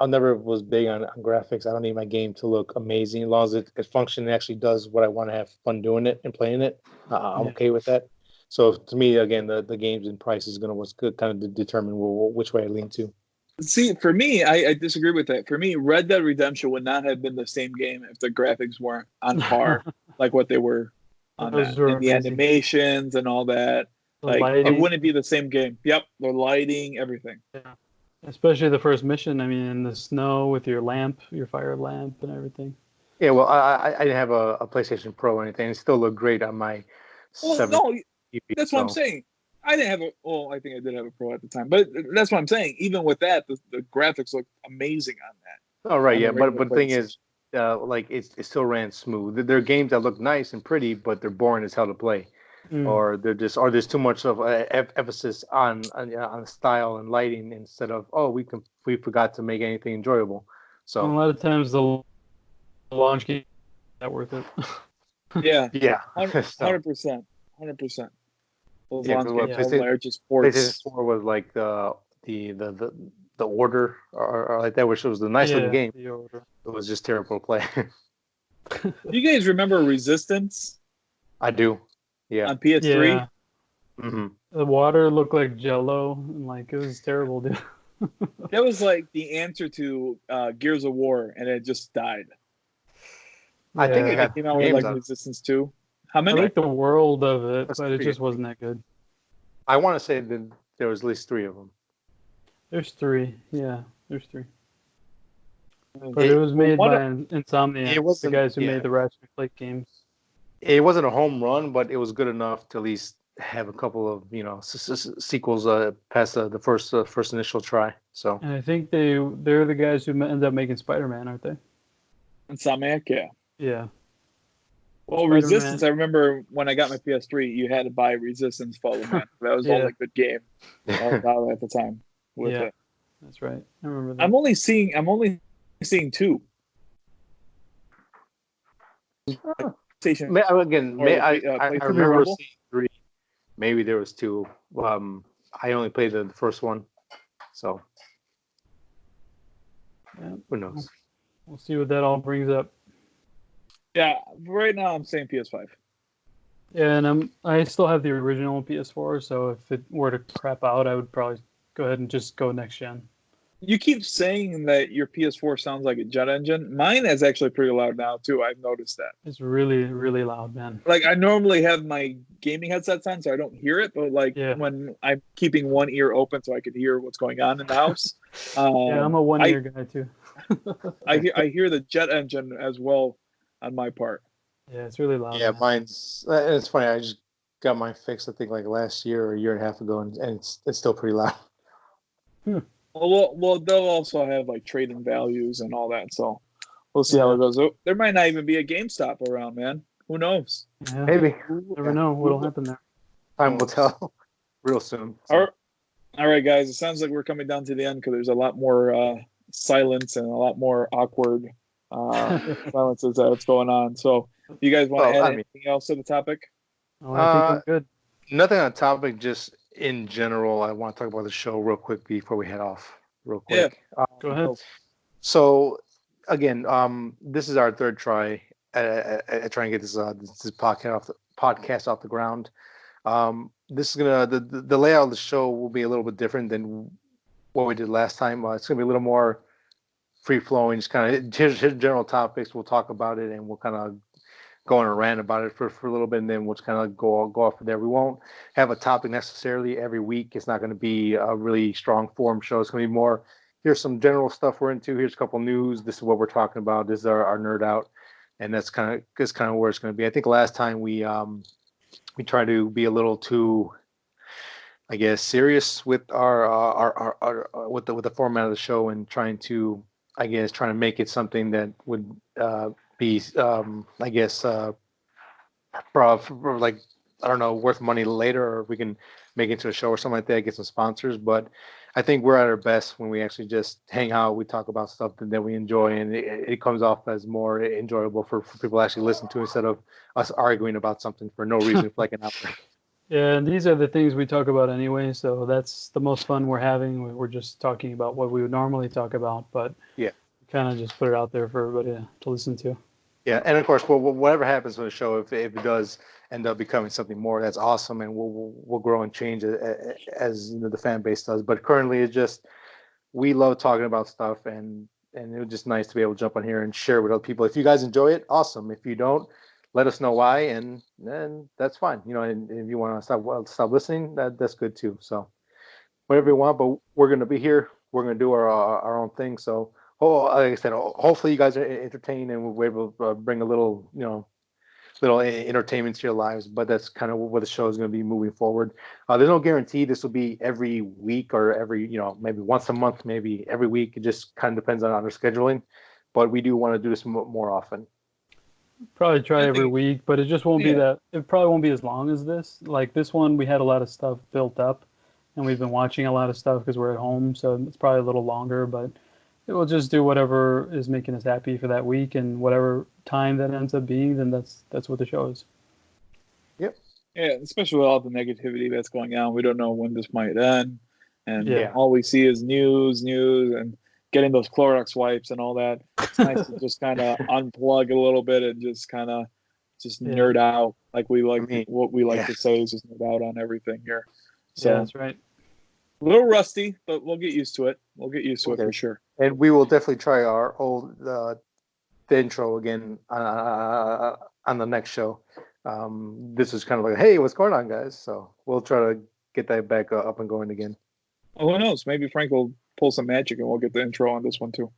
never was big on graphics. I don't need my game to look amazing. As long as it functions and actually does what I want to have fun doing it and playing it, I'm okay with that. So to me, again, the games and price is going to kind of determine which way I lean to. See, for me, I disagree with that. For me, Red Dead Redemption would not have been the same game if the graphics weren't on par like what they were on that. And the animations and all that. Like it wouldn't be the same game. Yep, the lighting, everything. Yeah. Especially the first mission. I mean, in the snow with your lamp, your fire lamp, and everything. Yeah, well, I didn't have a PlayStation Pro or anything. It still looked great on my. No, that's what I'm saying. I didn't have I think I did have a Pro at the time, but that's what I'm saying. Even with that, the graphics look amazing on that. Oh right, yeah, but the thing is, like it still ran smooth. There are games that look nice and pretty, but they're boring as hell to play, or there's too much of emphasis on style and lighting instead of we forgot to make anything enjoyable. So a lot of times the launch game is not worth it. Yeah, 100%. Those launch games are just ports. PlayStation 4 was like the order or like that, which was the nice looking game. It was just terrible to play. You guys remember Resistance? I do. Yeah. On PS3. Yeah. Mm-hmm. The water looked like Jello, and like it was terrible, dude. That was like the answer to Gears of War, and it just died. I think it came out with like Resistance 2. How many? I like the world of it, but it just wasn't that good. I want to say that there was at least 3 of them. There's 3. Yeah, there's 3. But it was made by Insomniac. It was the guys who made the Ratchet & Clank games. It wasn't a home run, but it was good enough to at least have a couple of sequels past the first initial try. So and I think they're the guys who ended up making Spider-Man, aren't they? Insomniac, yeah. Yeah. Well, Spider-Man. Resistance, I remember when I got my PS3, you had to buy Resistance Fall of Man. That was the only good game at the time with it. That's right. I remember that. I'm only seeing 2. I remember seeing 3. Maybe there was 2. I only played the first one, so who knows? We'll see what that all brings up. Yeah, right now I'm saying PS5. Yeah, and I still have the original PS4, so if it were to crap out, I would probably go ahead and just go next gen. You keep saying that your PS4 sounds like a jet engine. Mine is actually pretty loud now too. I've noticed that. It's really, really loud, man. Like I normally have my gaming headsets on, so I don't hear it. But when I'm keeping one ear open so I can hear what's going on in the house. I'm a one-ear guy too. I hear the jet engine as well on my part. Yeah, it's really loud. Yeah, mine's. It's funny. I just got mine fixed. I think like last year or a year and a half ago, and it's still pretty loud. Well, they'll also have like trading values and all that, so we'll see how it goes. There might not even be a GameStop around, man. Who knows? Yeah. Maybe. Never know what'll happen there. Time will tell real soon. So. All right, guys. It sounds like we're coming down to the end because there's a lot more silence and a lot more awkward silences that's going on. So, you guys want to add anything else to the topic? Oh, I think I'm good. Nothing on topic, just in general, I want to talk about the show real quick before we head off. Real quick. Yeah, go ahead. So, again, this is our third try at trying to get this podcast off the ground. This is gonna the layout of the show will be a little bit different than what we did last time. It's gonna be a little more free flowing, just kind of here's general topics. We'll talk about it and we'll kind of go on a rant about it for a little bit, and then we'll just kind of go off from there. We won't have a topic necessarily every week. It's not going to be a really strong form show. It's going to be more here's some general stuff we're into. Here's a couple news. This is what we're talking about. This is our nerd out, and that's kind of where it's going to be. I think last time we tried to be a little too, I guess, serious with our with the format of the show, and trying to make it something that would be I guess for like, I don't know, worth money later, or we can make it into a show or something like that, get some sponsors. But I think we're at our best when we actually just hang out, we talk about stuff that we enjoy, and it comes off as more enjoyable for people to actually listen to, instead of us arguing about something for no reason for like an hour. Yeah, and these are the things we talk about anyway, so that's the most fun we're having. We're just talking about what we would normally talk about, but yeah, kind of just put it out there for everybody to listen to. Yeah, and of course, well, whatever happens with the show, if it does end up becoming something more, that's awesome, and we'll grow and change as you know, the fan base does. But currently, it's just, we love talking about stuff, and it was just nice to be able to jump on here and share with other people. If you guys enjoy it, awesome. If you don't, let us know why, and then that's fine. You know, and if you want to stop listening, that's good too. So whatever you want, but we're gonna be here. We're gonna do our own thing. So, like I said, hopefully you guys are entertained, and we're able to bring a little, little entertainment to your lives. But that's kind of what the show is going to be moving forward. There's no guarantee this will be every week or every, maybe once a month, maybe every week. It just kind of depends on our scheduling. But we do want to do this more often. Probably try every week, but it just won't be that. It probably won't be as long as this. Like this one, we had a lot of stuff built up, and we've been watching a lot of stuff because we're at home, so it's probably a little longer. But it will just do whatever is making us happy for that week, and whatever time that ends up being, then that's what the show is. Yep. Yeah, especially with all the negativity that's going on, we don't know when this might end, and all we see is news, and getting those Clorox wipes and all that. It's nice to just kind of unplug a little bit and just kind of nerd out, like we like. What we like to say is just nerd out on everything here. So that's right. A little rusty, but we'll get used to it. We'll get used to it for sure. And we will definitely try our old the intro again on the next show. This is kind of like, hey, what's going on, guys? So we'll try to get that back up and going again. Oh, who knows? Maybe Frank will pull some magic and we'll get the intro on this one too.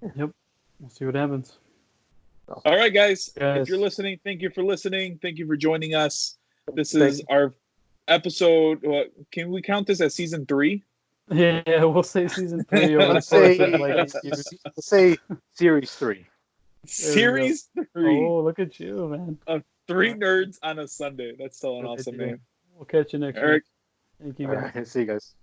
Yep. We'll see what happens. All right, guys. If you're listening, thank you for listening. Thank you for joining us. This is our episode. Can we count this as season 3? Yeah, we'll say season 3. Let's say series 3. Series 3. Oh, look at you, man. Of 3 nerds on a Sunday. That's still an awesome name. We'll catch you next week. Thank you, guys. All right, see you guys.